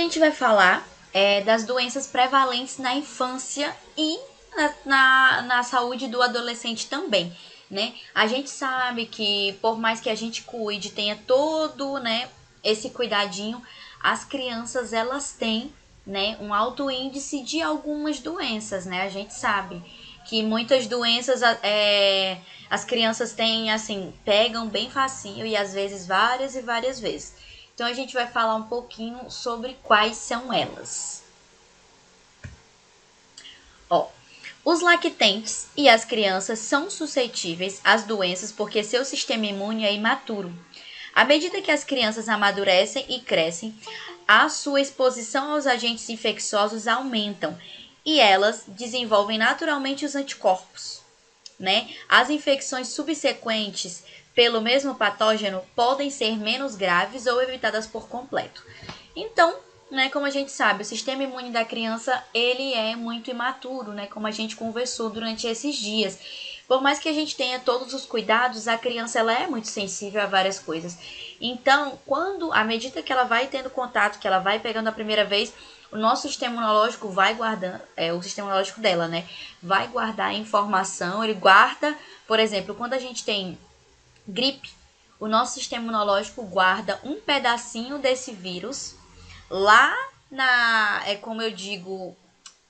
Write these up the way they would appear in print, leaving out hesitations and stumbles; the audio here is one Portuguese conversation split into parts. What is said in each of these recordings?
gente vai falar das doenças prevalentes na infância e na saúde do adolescente também, né? A gente sabe que por mais que a gente cuide, tenha todo, né, esse cuidadinho, as crianças elas têm, né, um alto índice de algumas doenças, né? A gente sabe que muitas doenças as crianças têm, assim, pegam bem facinho e às vezes várias e várias vezes. Então a gente vai falar um pouquinho sobre quais são elas. Ó, os lactentes e as crianças são suscetíveis às doenças porque seu sistema imune é imaturo. À medida que as crianças amadurecem e crescem, a sua exposição aos agentes infecciosos aumentam e elas desenvolvem naturalmente os anticorpos, né? As infecções subsequentes pelo mesmo patógeno podem ser menos graves ou evitadas por completo. Então, né, como a gente sabe, o sistema imune da criança ele é muito imaturo, né, como a gente conversou durante esses dias. Por mais que a gente tenha todos os cuidados, a criança ela é muito sensível a várias coisas. Então, à medida que ela vai tendo contato, que ela vai pegando a primeira vez, o nosso sistema imunológico vai guardando, o sistema imunológico dela, né, vai guardar a informação, ele guarda, por exemplo, quando a gente tem gripe, o nosso sistema imunológico guarda um pedacinho desse vírus lá como eu digo,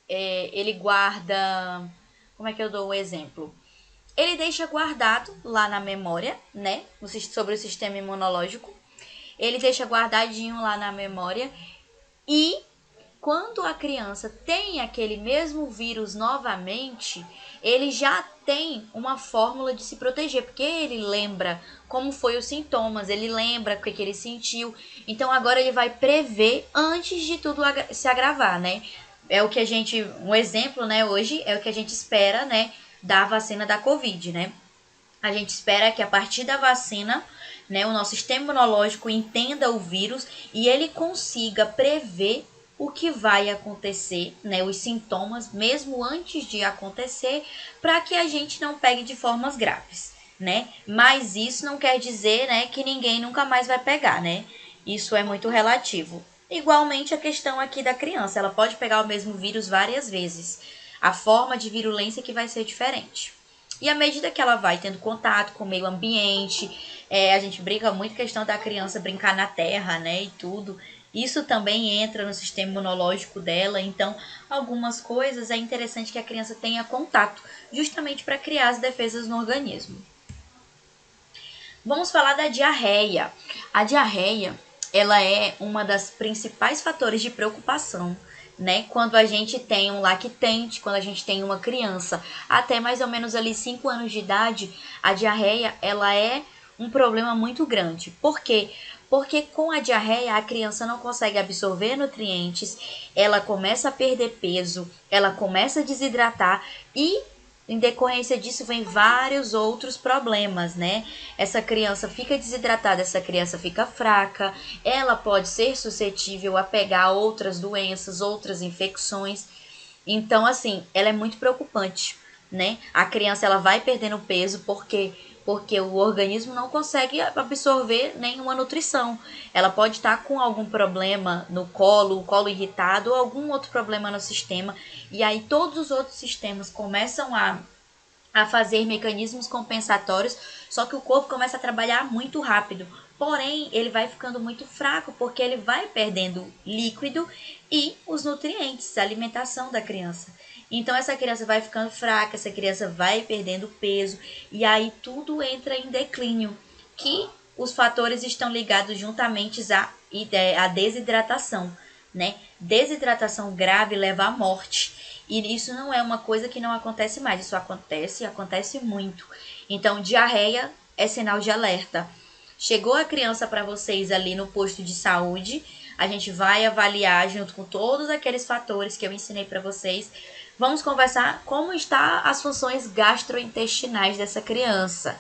ele guarda, como é que eu dou um exemplo? Ele deixa guardado lá na memória, né, sobre o sistema imunológico, ele deixa guardadinho lá na memória e quando a criança tem aquele mesmo vírus novamente, ele já tem uma fórmula de se proteger, porque ele lembra como foi os sintomas, ele lembra o que ele sentiu. Então agora ele vai prever antes de tudo se agravar, né? É o que um exemplo, né, hoje é o que a gente espera, né, da vacina da Covid, né? A gente espera que a partir da vacina, né, o nosso sistema imunológico entenda o vírus e ele consiga prever o que vai acontecer, né, os sintomas, mesmo antes de acontecer, para que a gente não pegue de formas graves, né? Mas isso não quer dizer, né, que ninguém nunca mais vai pegar, né? Isso é muito relativo. Igualmente a questão aqui da criança, ela pode pegar o mesmo vírus várias vezes. A forma de virulência que vai ser diferente. E à medida que ela vai tendo contato com o meio ambiente, a gente brinca muito com a questão da criança brincar na terra, né, e tudo. Isso também entra no sistema imunológico dela, então algumas coisas é interessante que a criança tenha contato, justamente para criar as defesas no organismo. Vamos falar da diarreia. A diarreia, ela é uma das principais fatores de preocupação, né? Quando a gente tem um lactente, quando a gente tem uma criança até mais ou menos ali 5 anos de idade, a diarreia, ela é um problema muito grande. Por quê? Porque com a diarreia a criança não consegue absorver nutrientes, ela começa a perder peso, ela começa a desidratar e em decorrência disso vem vários outros problemas, né? Essa criança fica desidratada, essa criança fica fraca, ela pode ser suscetível a pegar outras doenças, outras infecções. Então, assim, ela é muito preocupante, né? A criança ela vai perdendo peso porque o organismo não consegue absorver nenhuma nutrição. Ela pode estar com algum problema no colo, o colo irritado ou algum outro problema no sistema. E aí todos os outros sistemas começam a fazer mecanismos compensatórios, só que o corpo começa a trabalhar muito rápido. Porém, ele vai ficando muito fraco porque ele vai perdendo líquido e os nutrientes, a alimentação da criança. Então essa criança vai ficando fraca, essa criança vai perdendo peso e aí tudo entra em declínio, que os fatores estão ligados juntamente à desidratação, né? Desidratação grave leva à morte. E isso não é uma coisa que não acontece mais, isso acontece, acontece muito. Então, diarreia é sinal de alerta. Chegou a criança para vocês ali no posto de saúde, a gente vai avaliar junto com todos aqueles fatores que eu ensinei para vocês. Vamos conversar como está as funções gastrointestinais dessa criança.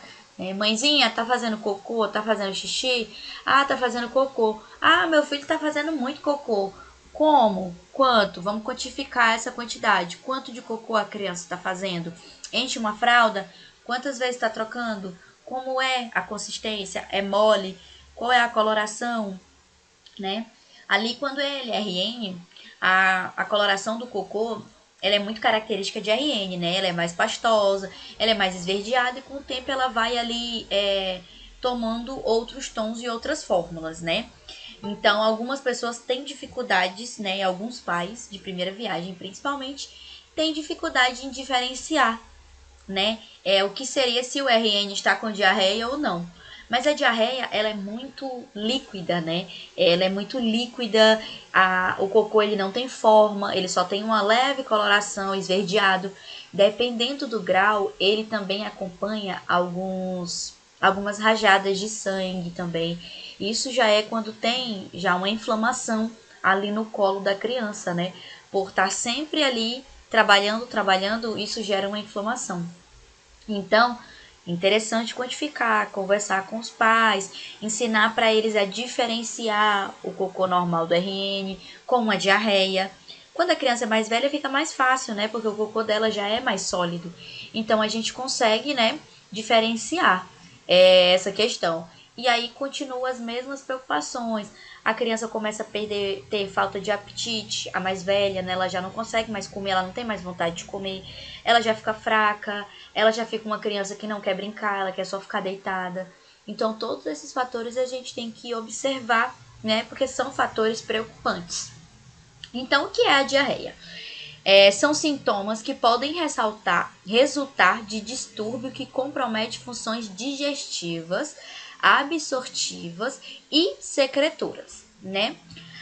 Mãezinha, tá fazendo cocô? Tá fazendo xixi? Ah, tá fazendo cocô. Ah, meu filho tá fazendo muito cocô. Como? Quanto? Vamos quantificar essa quantidade. Quanto de cocô a criança está fazendo? Enche uma fralda? Quantas vezes está trocando? Como é a consistência? É mole? Qual é a coloração? Né? Ali, quando é LRN, a coloração do cocô, ela é muito característica de RN, né? Ela é mais pastosa, ela é mais esverdeada e com o tempo ela vai ali tomando outros tons e outras fórmulas, né? Então, algumas pessoas têm dificuldades, né? Alguns pais de primeira viagem, principalmente, têm dificuldade em diferenciar, né? O que seria se o RN está com diarreia ou não. Mas a diarreia, ela é muito líquida, né? Ela é muito líquida, o cocô ele não tem forma, ele só tem uma leve coloração, esverdeado. Dependendo do grau, ele também acompanha algumas rajadas de sangue também. Isso já é quando tem já uma inflamação ali no colo da criança, né? Por estar sempre ali trabalhando, isso gera uma inflamação. Então, interessante quantificar, conversar com os pais, ensinar para eles a diferenciar o cocô normal do RN com uma diarreia. Quando a criança é mais velha fica mais fácil, né? Porque o cocô dela já é mais sólido. Então a gente consegue, né, diferenciar essa questão. E aí continua as mesmas preocupações. A criança começa a ter falta de apetite, a mais velha, né? Ela já não consegue mais comer, ela não tem mais vontade de comer, ela já fica fraca, ela já fica uma criança que não quer brincar, ela quer só ficar deitada. Então, todos esses fatores a gente tem que observar, né? Porque são fatores preocupantes. Então, o que é a diarreia? São sintomas que podem resultar de distúrbio que compromete funções digestivas, absortivas e secretoras, né?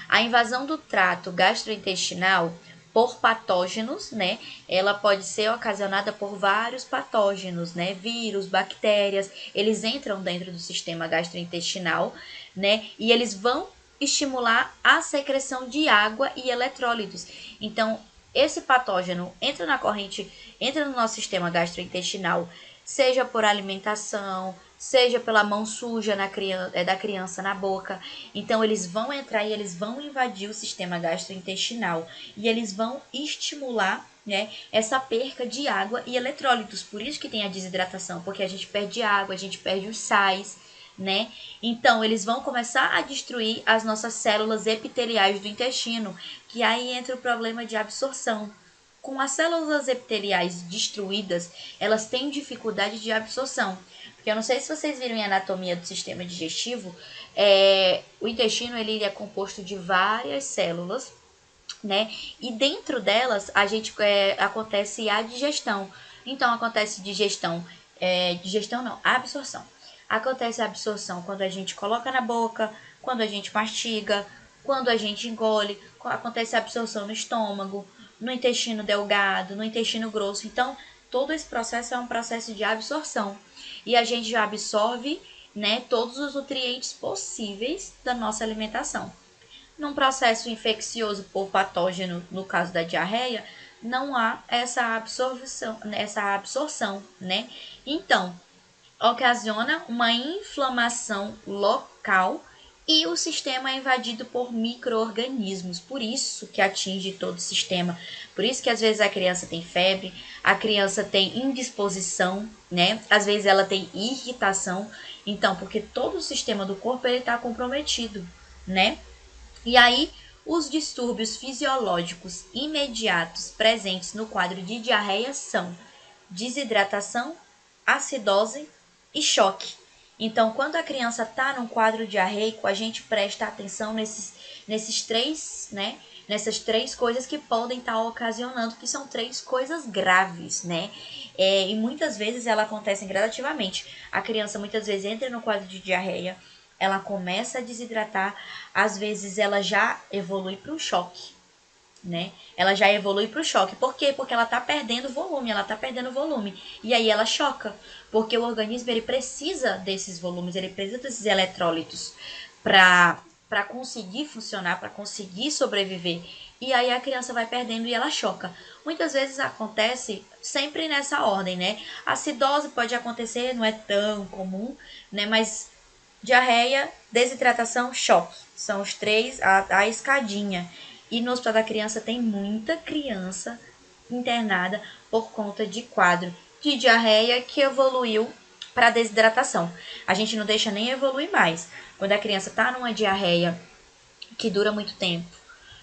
A invasão do trato gastrointestinal por patógenos, né? Ela pode ser ocasionada por vários patógenos, né? Vírus, bactérias, eles entram dentro do sistema gastrointestinal, né? E eles vão estimular a secreção de água e eletrólitos. Então, esse patógeno entra no nosso sistema gastrointestinal, seja por alimentação, seja pela mão suja da criança na boca. Então, eles vão entrar e eles vão invadir o sistema gastrointestinal e eles vão estimular, né, essa perca de água e eletrólitos. Por isso que tem a desidratação, porque a gente perde água, a gente perde os sais, né? Então, eles vão começar a destruir as nossas células epiteliais do intestino, que aí entra o problema de absorção. Com as células epiteliais destruídas, elas têm dificuldade de absorção. Porque eu não sei se vocês viram em anatomia do sistema digestivo, o intestino ele é composto de várias células, né? E dentro delas acontece a digestão. Então acontece digestão não, absorção. Acontece a absorção quando a gente coloca na boca, quando a gente mastiga, quando a gente engole, acontece a absorção no estômago, no intestino delgado, no intestino grosso. Então, todo esse processo é um processo de absorção. E a gente já absorve, né, todos os nutrientes possíveis da nossa alimentação. Num processo infeccioso por patógeno, no caso da diarreia, não há essa absorção, né? Então, ocasiona uma inflamação local e o sistema é invadido por micro-organismos, por isso que atinge todo o sistema. Por isso que às vezes a criança tem febre, a criança tem indisposição, né? Às vezes ela tem irritação. Então, porque todo o sistema do corpo ele está comprometido, né? E aí, os distúrbios fisiológicos imediatos presentes no quadro de diarreia são desidratação, acidose e choque. Então, quando a criança está num quadro diarreico, a gente presta atenção nesses três, né? Nessas três coisas que podem estar ocasionando, que são três coisas graves, né? E muitas vezes elas acontecem gradativamente. A criança muitas vezes entra no quadro de diarreia, ela começa a desidratar, às vezes ela já evolui para o choque, né? Ela já evolui para o choque. Por quê? Porque ela está perdendo volume, E aí ela choca, porque o organismo ele precisa desses volumes, ele precisa desses eletrólitos para conseguir funcionar, para conseguir sobreviver. E aí a criança vai perdendo e ela choca. Muitas vezes acontece sempre nessa ordem, né? Acidose pode acontecer, não é tão comum, né? Mas diarreia, desidratação, choque. São os três, a escadinha. E no hospital da criança tem muita criança internada por conta de quadro de diarreia que evoluiu para desidratação. A gente não deixa nem evoluir mais. Quando a criança está numa diarreia que dura muito tempo,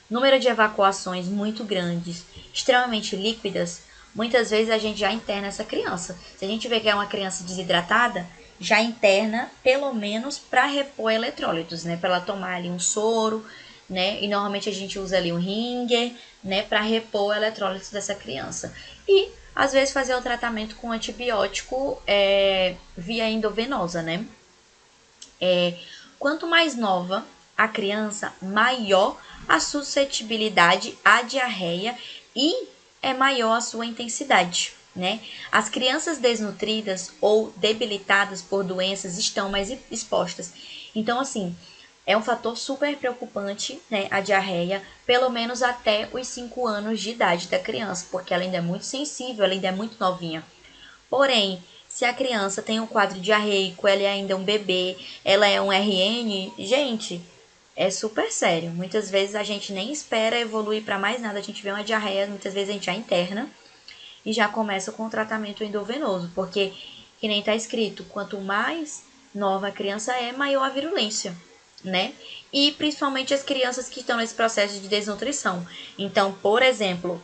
número de evacuações muito grandes, extremamente líquidas, muitas vezes a gente já interna essa criança. Se a gente vê que é uma criança desidratada, já interna pelo menos para repor eletrólitos, né? Para ela tomar ali um soro, né? E normalmente a gente usa ali um ringer, né? Para repor eletrólitos dessa criança. E às vezes fazer o tratamento com antibiótico via endovenosa, né? Quanto mais nova a criança, maior a suscetibilidade à diarreia e é maior a sua intensidade, né? As crianças desnutridas ou debilitadas por doenças estão mais expostas. Então, assim, é um fator super preocupante, né, a diarreia, pelo menos até os 5 anos de idade da criança, porque ela ainda é muito sensível, ela ainda é muito novinha. Porém, se a criança tem um quadro diarreico, ela é ainda um bebê, ela é um RN, gente, é super sério. Muitas vezes a gente nem espera evoluir para mais nada, a gente vê uma diarreia, muitas vezes a gente já interna e já começa com o tratamento endovenoso, porque, que nem está escrito, quanto mais nova a criança é, maior a virulência, né? E principalmente as crianças que estão nesse processo de desnutrição. Então, por exemplo,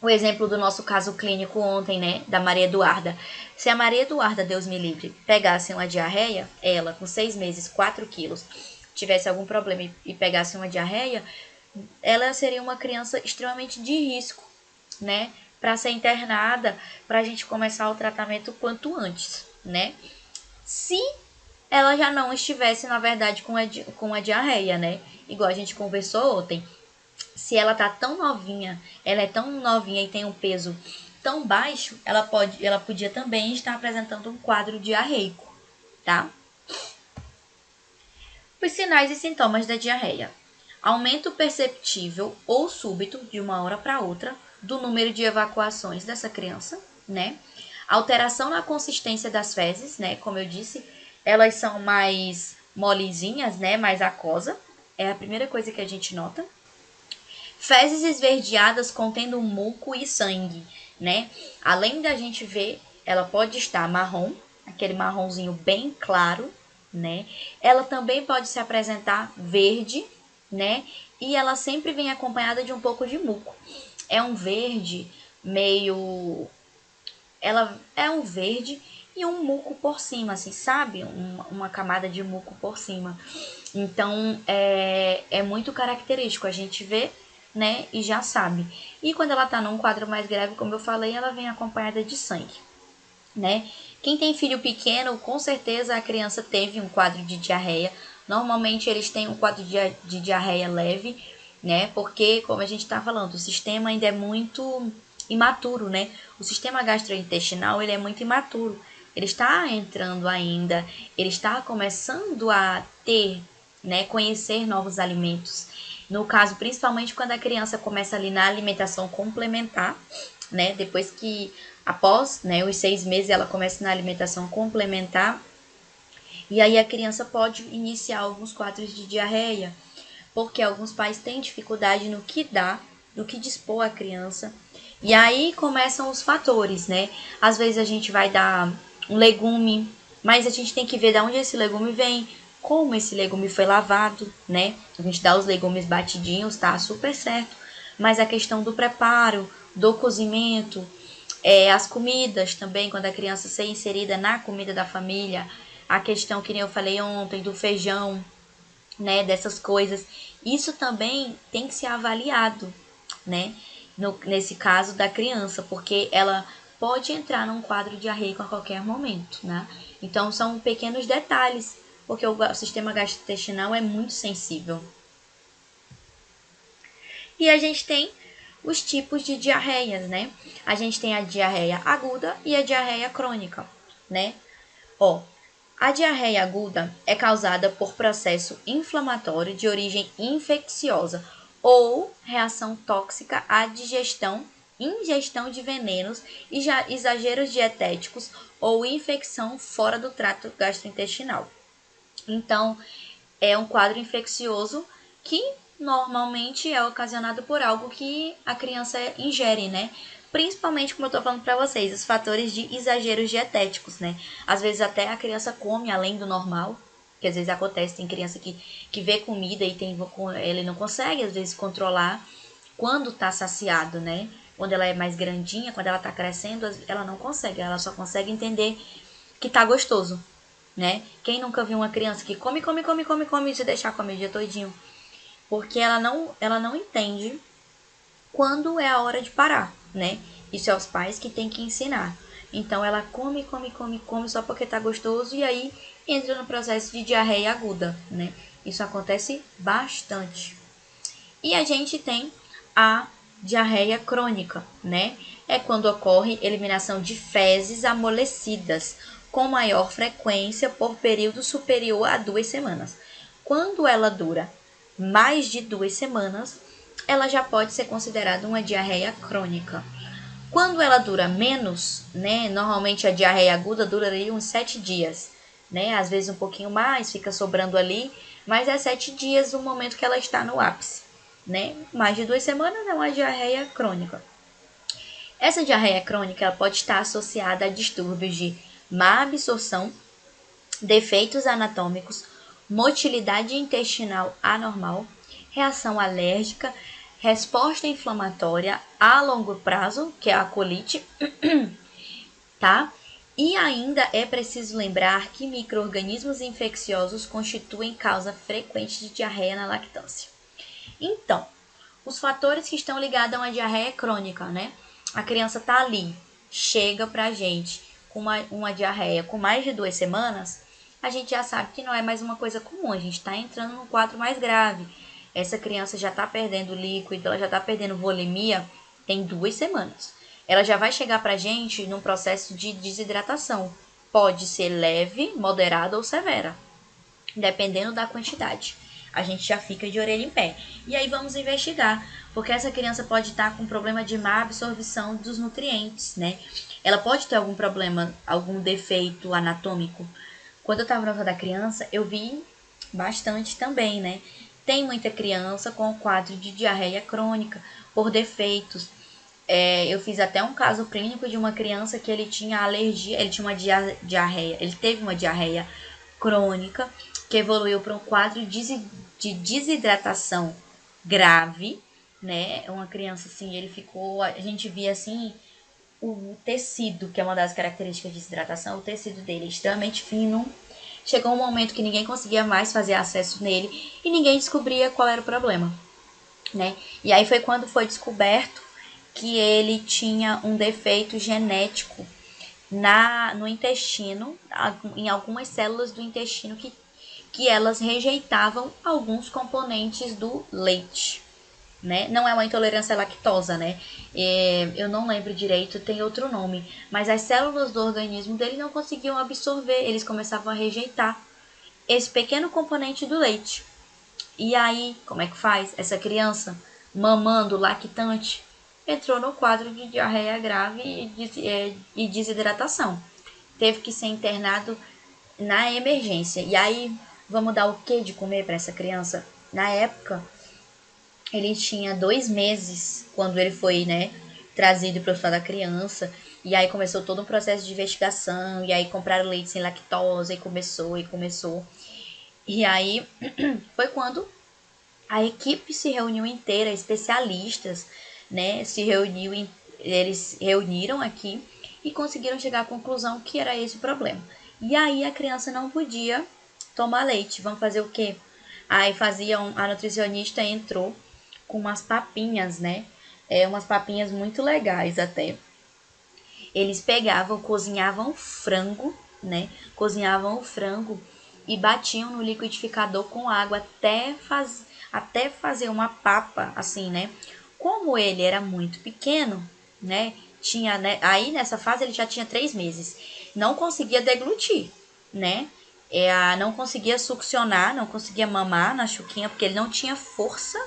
o exemplo do nosso caso clínico ontem, né, da Maria Eduarda. Se a Maria Eduarda, Deus me livre, pegasse uma diarreia, ela com 6 meses, 4 quilos, tivesse algum problema e pegasse uma diarreia, ela seria uma criança extremamente de risco, né, para ser internada, para a gente começar o tratamento quanto antes, né? Se ela já não estivesse, na verdade, com a diarreia, né? Igual a gente conversou ontem, se ela tá tão novinha, ela é tão novinha e tem um peso tão baixo, ela podia também estar apresentando um quadro diarreico, tá? Os sinais e sintomas da diarreia: aumento perceptível ou súbito de uma hora para outra do número de evacuações dessa criança, né? Alteração na consistência das fezes, né? Como eu disse, elas são mais molezinhas, né? Mais aquosa. É a primeira coisa que a gente nota. Fezes esverdeadas contendo muco e sangue, né? Além da gente ver, ela pode estar marrom, aquele marronzinho bem claro, né? Ela também pode se apresentar verde, né? E ela sempre vem acompanhada de um pouco de muco. É um verde meio... Ela é um verde e um muco por cima, assim, sabe? Uma camada de muco por cima. Então, é muito característico. A gente vê, né, e já sabe. E quando ela tá num quadro mais grave, como eu falei, ela vem acompanhada de sangue, né? Quem tem filho pequeno, com certeza a criança teve um quadro de diarreia. Normalmente eles têm um quadro de diarreia leve, né? Porque, como a gente tá falando, o sistema ainda é muito imaturo, né? O sistema gastrointestinal, ele é muito imaturo. Ele está entrando ainda, ele está começando a ter, né, conhecer novos alimentos. No caso, principalmente quando a criança começa ali na alimentação complementar, né? Depois que, após, né, os 6 meses, ela começa na alimentação complementar. E aí a criança pode iniciar alguns quadros de diarreia, porque alguns pais têm dificuldade no que dar, no que dispor a criança. E aí começam os fatores, né? Às vezes a gente vai dar um legume, mas a gente tem que ver de onde esse legume vem, como esse legume foi lavado, né? A gente dá os legumes batidinhos, tá super certo. Mas a questão do preparo, do cozimento, as comidas também, quando a criança ser inserida na comida da família, a questão que nem eu falei ontem do feijão, né, dessas coisas, isso também tem que ser avaliado, né, nesse caso da criança, porque ela pode entrar num quadro diarreico a qualquer momento, né? Então são pequenos detalhes, porque o sistema gastrointestinal é muito sensível. E a gente tem os tipos de diarreias, né? A gente tem a diarreia aguda e a diarreia crônica, né? Ó, a diarreia aguda é causada por processo inflamatório de origem infecciosa ou reação tóxica à digestão, ingestão de venenos e exageros dietéticos ou infecção fora do trato gastrointestinal. Então, é um quadro infeccioso que normalmente é ocasionado por algo que a criança ingere, né? Principalmente, como eu tô falando pra vocês, os fatores de exageros dietéticos, né? Às vezes até a criança come além do normal, que às vezes acontece, tem criança que vê comida e ele não consegue, às vezes, controlar quando tá saciado, né? Quando ela é mais grandinha, quando ela tá crescendo, ela não consegue, ela só consegue entender que tá gostoso, né? Quem nunca viu uma criança que come, come, come, come, come e se deixar comer o dia todinho? Porque ela não entende quando é a hora de parar, né? Isso é os pais que tem que ensinar. Então ela come, come, come, come só porque tá gostoso e aí entra no processo de diarreia aguda, né? Isso acontece bastante. E a gente tem a diarreia crônica, né? É quando ocorre eliminação de fezes amolecidas com maior frequência por período superior a 2 semanas. Quando ela dura mais de 2 semanas, ela já pode ser considerada uma diarreia crônica. Quando ela dura menos, né? Normalmente a diarreia aguda duraria uns 7 dias, né? Às vezes um pouquinho mais, fica sobrando ali, mas é 7 dias o momento que ela está no ápice, né? Mais de 2 semanas é uma diarreia crônica. Essa diarreia crônica ela pode estar associada a distúrbios de má absorção, defeitos anatômicos, motilidade intestinal anormal, reação alérgica, resposta inflamatória a longo prazo, que é a colite, tá? E ainda é preciso lembrar que micro-organismos infecciosos constituem causa frequente de diarreia na lactância. Então, os fatores que estão ligados a uma diarreia crônica, né? A criança tá ali, chega pra gente com uma diarreia com mais de 2 semanas, a gente já sabe que não é mais uma coisa comum, a gente está entrando num quadro mais grave. Essa criança já está perdendo líquido, ela já está perdendo volemia, tem 2 semanas. Ela já vai chegar pra gente num processo de desidratação. Pode ser leve, moderada ou severa, dependendo da quantidade. A gente já fica de orelha em pé. E aí vamos investigar, porque essa criança pode estar com problema de má absorção dos nutrientes, né? Ela pode ter algum problema, algum defeito anatômico. Quando eu estava na hora da criança, eu vi bastante também, né? Tem muita criança com quadro de diarreia crônica por defeitos. Eu fiz até um caso clínico de uma criança que ele tinha alergia, ele tinha uma diarreia, ele teve uma diarreia crônica que evoluiu para um quadro de desidratação grave, né? Uma criança assim, ele ficou, a gente via assim o tecido, que é uma das características de desidratação, o tecido dele é extremamente fino. Chegou um momento que ninguém conseguia mais fazer acesso nele e ninguém descobria qual era o problema, né? E aí foi quando foi descoberto que ele tinha um defeito genético no intestino, em algumas células do intestino que elas rejeitavam alguns componentes do leite, né? Não é uma intolerância à lactosa, né? Eu não lembro direito, tem outro nome, mas as células do organismo dele não conseguiam absorver, eles começavam a rejeitar esse pequeno componente do leite. E aí, como é que faz? Essa criança, mamando, lactante, entrou no quadro de diarreia grave e desidratação. Teve que ser internado na emergência. E aí, vamos dar o que de comer para essa criança? Na época, ele tinha 2 meses quando ele foi, né, trazido para o hospital da criança. E aí começou todo um processo de investigação. E aí compraram leite sem lactose. E começou. E aí foi quando a equipe se reuniu inteira, especialistas, né, eles reuniram aqui e conseguiram chegar à conclusão que era esse o problema. E aí a criança não podia tomar leite. Vamos fazer o quê? Aí a nutricionista entrou com umas papinhas, né? Umas papinhas muito legais até. Eles pegavam, cozinhavam frango, né? Cozinhavam o frango e batiam no liquidificador com água até fazer uma papa, assim, né? Como ele era muito pequeno, né? Tinha, né? Aí nessa fase ele já tinha 3 meses. Não conseguia deglutir, né? Não conseguia succionar, não conseguia mamar na chuquinha, porque ele não tinha força,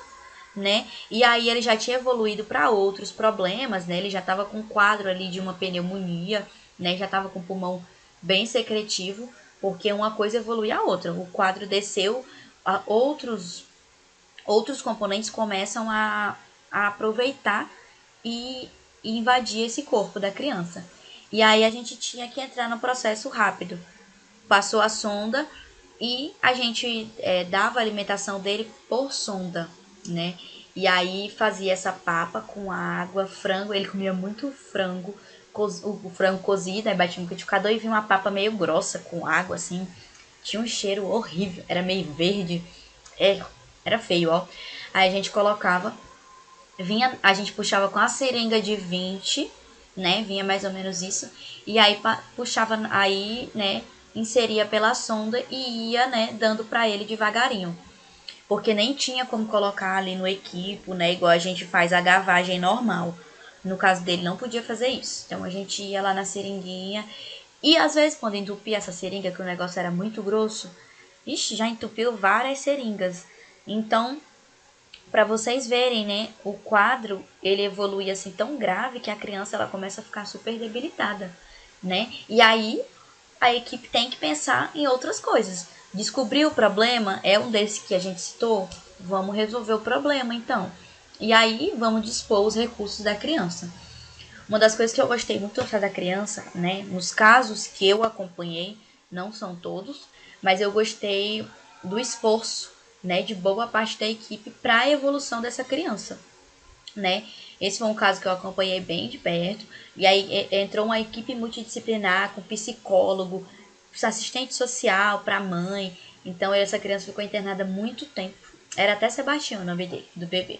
né? E aí ele já tinha evoluído para outros problemas, né? Ele já estava com um quadro ali de uma pneumonia, né? Já estava com o pulmão bem secretivo, porque uma coisa evolui a outra. O quadro desceu, outros componentes começam a aproveitar e invadir esse corpo da criança. E aí a gente tinha que entrar no processo rápido. Passou a sonda, E a gente dava a alimentação dele por sonda, né? E aí fazia essa papa com água, frango. Ele comia muito frango, o frango cozido, aí batia no liquidificador e vinha uma papa meio grossa com água, assim. Tinha um cheiro horrível, era meio verde. Era feio, ó. Aí a gente colocava, a gente puxava com a seringa de 20, né? Vinha mais ou menos isso. E aí puxava, aí, né? Inseria pela sonda e ia, né? Dando pra ele devagarinho. Porque nem tinha como colocar ali no equipo, né? Igual a gente faz a gavagem normal. No caso dele, não podia fazer isso. Então a gente ia lá na seringuinha. E às vezes, quando entupia essa seringa, que o negócio era muito grosso, ixi, já entupiu várias seringas. Então, para vocês verem, né, o quadro, ele evolui assim tão grave que a criança ela começa a ficar super debilitada, né? E aí a equipe tem que pensar em outras coisas. Descobrir o problema é um desses que a gente citou, vamos resolver o problema então. E aí vamos dispor os recursos da criança. Uma das coisas que eu gostei muito da criança, né, nos casos que eu acompanhei, não são todos, mas eu gostei do esforço, né, de boa parte da equipe para a evolução dessa criança, né? Esse foi um caso que eu acompanhei bem de perto, e aí entrou uma equipe multidisciplinar com psicólogo, assistente social para a mãe. Então essa criança ficou internada muito tempo. Era até Sebastião o nome dele, do bebê.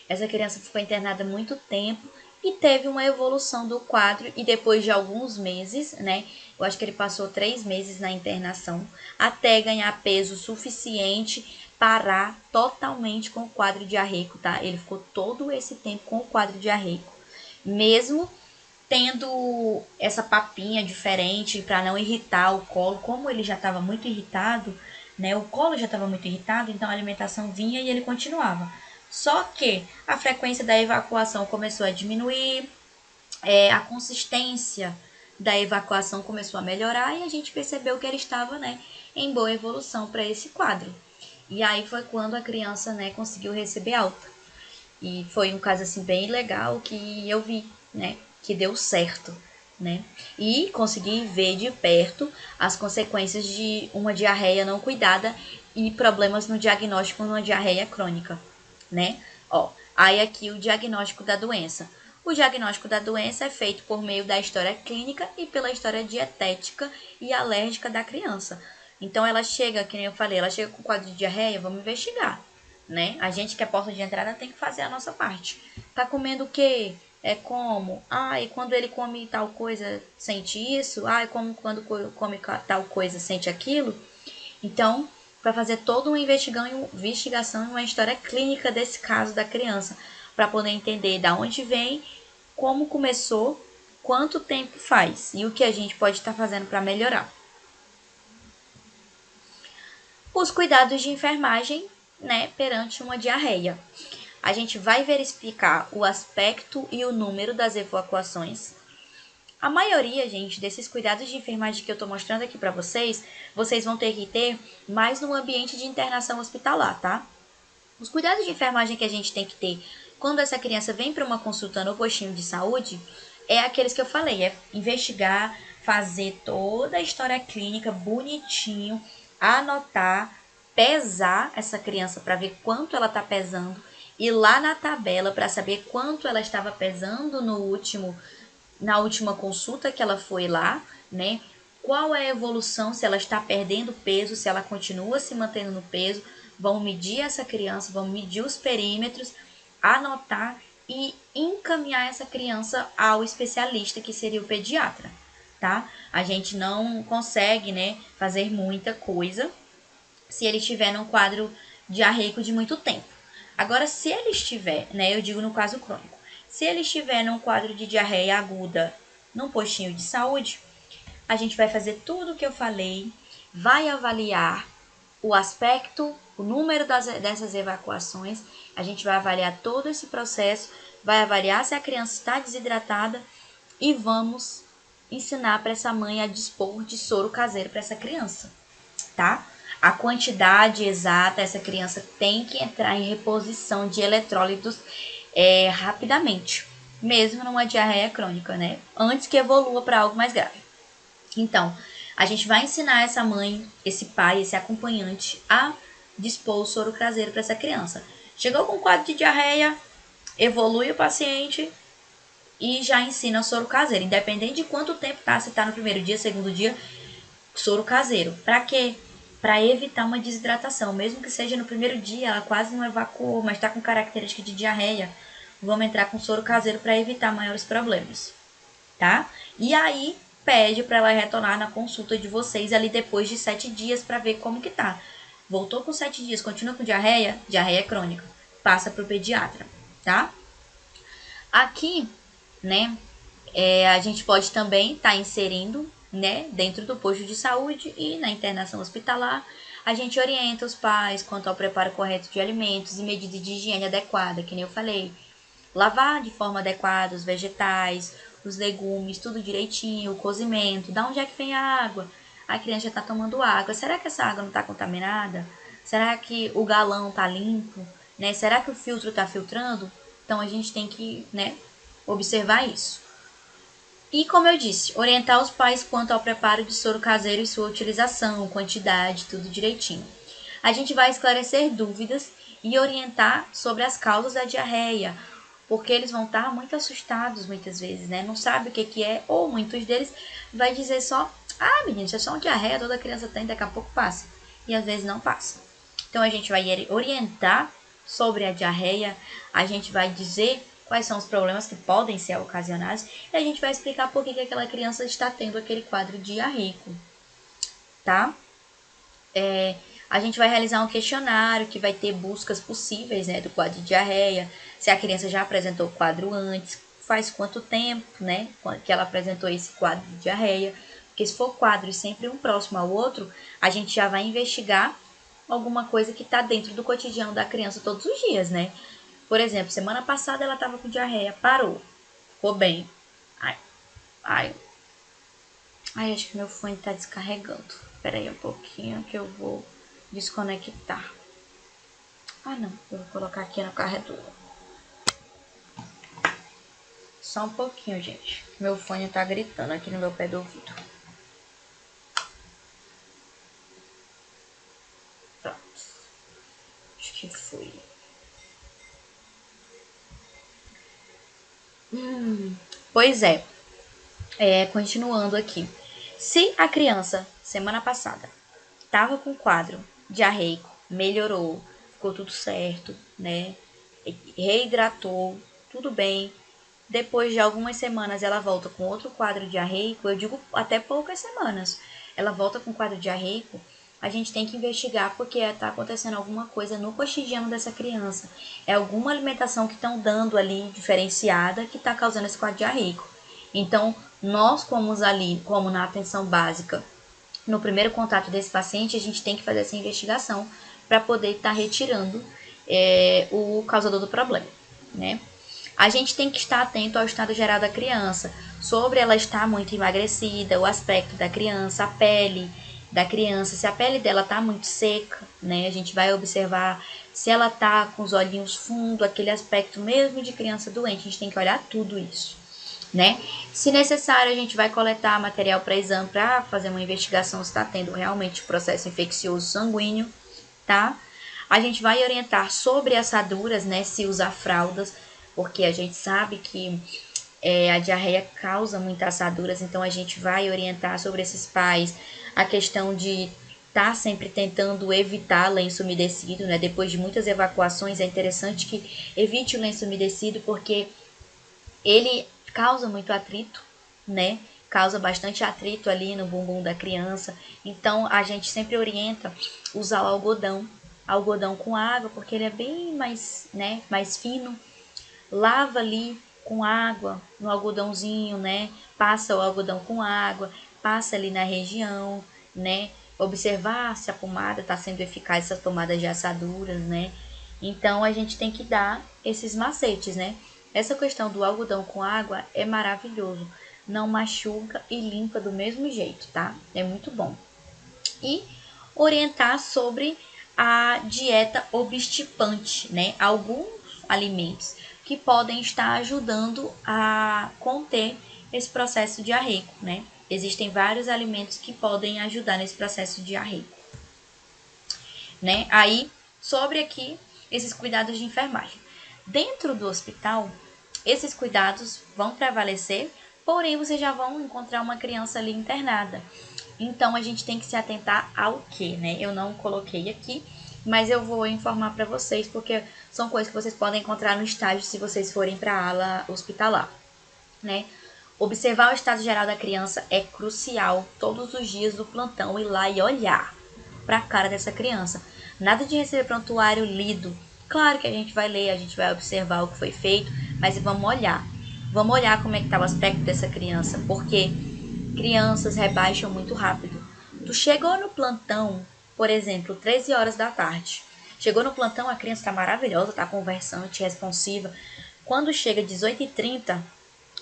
Essa criança ficou internada muito tempo e teve uma evolução do quadro, e depois de alguns meses, né? Eu acho que ele passou 3 meses na internação até ganhar peso suficiente, parar totalmente com o quadro diarreico, tá? Ele ficou todo esse tempo com o quadro diarreico, mesmo tendo essa papinha diferente para não irritar o colo. Como ele já estava muito irritado, né? O colo já estava muito irritado, então a alimentação vinha e ele continuava. Só que a frequência da evacuação começou a diminuir, a consistência da evacuação começou a melhorar e a gente percebeu que ele estava, né, em boa evolução para esse quadro. E aí foi quando a criança, né, conseguiu receber alta. E foi um caso assim bem legal que eu vi, né, que deu certo, né? E consegui ver de perto as consequências de uma diarreia não cuidada e problemas no diagnóstico numa diarreia crônica, né? Ó, aí aqui o diagnóstico da doença. O diagnóstico da doença é feito por meio da história clínica e pela história dietética e alérgica da criança. Então ela chega, que nem eu falei, ela chega com quadro de diarreia, vamos investigar, né? A gente que é porta de entrada tem que fazer a nossa parte. Tá comendo o quê? É como? Ah, e quando ele come tal coisa, sente isso? Ah, e como quando come tal coisa, sente aquilo? Então, para fazer toda uma investigação e uma história clínica desse caso da criança, para poder entender de onde vem, como começou, quanto tempo faz e o que a gente pode estar fazendo para melhorar. Os cuidados de enfermagem, né, perante uma diarreia. A gente vai verificar o aspecto e o número das evacuações. A maioria, gente, desses cuidados de enfermagem que eu tô mostrando aqui para vocês, vocês vão ter que ter mais no ambiente de internação hospitalar, tá? Os cuidados de enfermagem que a gente tem que ter quando essa criança vem para uma consulta no postinho de saúde é aqueles que eu falei, é investigar, fazer toda a história clínica bonitinho, anotar, pesar essa criança para ver quanto ela está pesando, ir lá na tabela para saber quanto ela estava pesando na última consulta que ela foi lá, né? Qual é a evolução, se ela está perdendo peso, se ela continua se mantendo no peso. Vamos medir essa criança, vamos medir os perímetros, anotar e encaminhar essa criança ao especialista, que seria o pediatra, tá? A gente não consegue, né, fazer muita coisa se ele estiver num quadro diarreico de muito tempo. Agora, se ele estiver, né, eu digo no caso crônico, se ele estiver num quadro de diarreia aguda num postinho de saúde, a gente vai fazer tudo o que eu falei, vai avaliar o aspecto, o número dessas evacuações, a gente vai avaliar todo esse processo, vai avaliar se a criança está desidratada e vamos ensinar para essa mãe a dispor de soro caseiro para essa criança, tá? A quantidade exata, essa criança tem que entrar em reposição de eletrólitos rapidamente, mesmo numa diarreia crônica, né? Antes que evolua para algo mais grave. Então, A gente vai ensinar essa mãe, esse pai, esse acompanhante a dispor o soro caseiro para essa criança. Chegou com quadro de diarreia, evolui o paciente e já ensina o soro caseiro, independente de quanto tempo tá, se tá no primeiro dia, segundo dia, soro caseiro. Para quê? Para evitar uma desidratação, mesmo que seja no primeiro dia, ela quase não evacuou, mas está com característica de diarreia. Vamos entrar com soro caseiro para evitar maiores problemas, tá? E aí pede para ela retornar na consulta de vocês ali depois de 7 dias para ver como que tá. Voltou com 7 dias, continua com diarreia? Diarreia crônica. Passa para o pediatra, tá? Aqui, né, a gente pode também estar inserindo, né, dentro do posto de saúde e na internação hospitalar, a gente orienta os pais quanto ao preparo correto de alimentos e medidas de higiene adequada, que nem eu falei. Lavar de forma adequada os vegetais, os legumes, tudo direitinho, o cozimento, da onde é que vem a água? A criança já está tomando água, será que essa água não está contaminada? Será que o galão está limpo? Né? Será que o filtro está filtrando? Então a gente tem que, né, observar isso. E como eu disse, orientar os pais quanto ao preparo de soro caseiro e sua utilização, quantidade, tudo direitinho. A gente vai esclarecer dúvidas e orientar sobre as causas da diarreia, porque eles vão estar muito assustados muitas vezes, né? Não sabe o que é, ou muitos deles vai dizer só, menino, isso é só uma diarreia, toda criança tem, daqui a pouco passa. E às vezes não passa. Então a gente vai orientar sobre a diarreia, a gente vai dizer quais são os problemas que podem ser ocasionados e a gente vai explicar por que aquela criança está tendo aquele quadro diarreico, tá? A gente vai realizar um questionário que vai ter buscas possíveis, né, do quadro de diarreia, se a criança já apresentou o quadro antes, faz quanto tempo, né, que ela apresentou esse quadro de diarreia, porque se for quadros sempre um próximo ao outro, a gente já vai investigar alguma coisa que está dentro do cotidiano da criança todos os dias, né? Por exemplo, semana passada ela estava com diarreia, parou, ficou bem. Ai, acho que meu fone está descarregando. Espera aí um pouquinho que eu vou desconectar. Não, eu vou colocar aqui no carregador. Só um pouquinho, gente. Meu fone tá gritando aqui no meu pé do ouvido. Pronto. Acho que foi. Pois é. Continuando aqui. Se a criança, semana passada, tava com quadro diarreico, melhorou, ficou tudo certo, né? Reidratou, tudo bem. Depois de algumas semanas ela volta com outro quadro diarreico, eu digo até poucas semanas. Ela volta com quadro diarreico, a gente tem que investigar porque está acontecendo alguma coisa no cotidiano dessa criança. É alguma alimentação que estão dando ali diferenciada que está causando esse quadro diarreico. Então, nós como na atenção básica, no primeiro contato desse paciente, a gente tem que fazer essa investigação para poder estar retirando o causador do problema, né? A gente tem que estar atento ao estado geral da criança, sobre ela estar muito emagrecida, o aspecto da criança, a pele da criança, se a pele dela está muito seca, né? A gente vai observar se ela está com os olhinhos fundos, aquele aspecto mesmo de criança doente, a gente tem que olhar tudo isso, né? Se necessário, a gente vai coletar material para exame para fazer uma investigação se está tendo realmente processo infeccioso sanguíneo, tá? A gente vai orientar sobre assaduras, né? Se usar fraldas, porque a gente sabe que a diarreia causa muitas assaduras, então a gente vai orientar sobre esses pais a questão de estar sempre tentando evitar lenço umedecido, né? Depois de muitas evacuações, é interessante que evite o lenço umedecido, porque ele causa muito atrito, né? Causa bastante atrito ali no bumbum da criança. Então, a gente sempre orienta usar o algodão com água, porque ele é bem mais, né, mais fino. Lava ali com água no algodãozinho, né? Passa o algodão com água, passa ali na região, né? Observar se a pomada está sendo eficaz, essas tomadas de assaduras, né? Então, a gente tem que dar esses macetes, né? Essa questão do algodão com água é maravilhoso. Não machuca e limpa do mesmo jeito, tá? É muito bom. E orientar sobre a dieta obstipante, né? Alguns alimentos que podem estar ajudando a conter esse processo diarreico, né? Existem vários alimentos que podem ajudar nesse processo diarreico, né? Aí, sobre aqui, esses cuidados de enfermagem. Dentro do hospital, esses cuidados vão prevalecer, porém vocês já vão encontrar uma criança ali internada. Então, a gente tem que se atentar ao que, né? Eu não coloquei aqui, mas eu vou informar para vocês, porque são coisas que vocês podem encontrar no estágio se vocês forem para a ala hospitalar, né? Observar o estado geral da criança é crucial. Todos os dias do plantão, ir lá e olhar para a cara dessa criança. Nada de receber prontuário lido. Claro que a gente vai ler, a gente vai observar o que foi feito, mas vamos olhar. Vamos olhar como é que está o aspecto dessa criança, porque crianças rebaixam muito rápido. Tu chegou no plantão, por exemplo, 13 horas da tarde. Chegou no plantão, a criança está maravilhosa, está conversante, responsiva. Quando chega 18h30,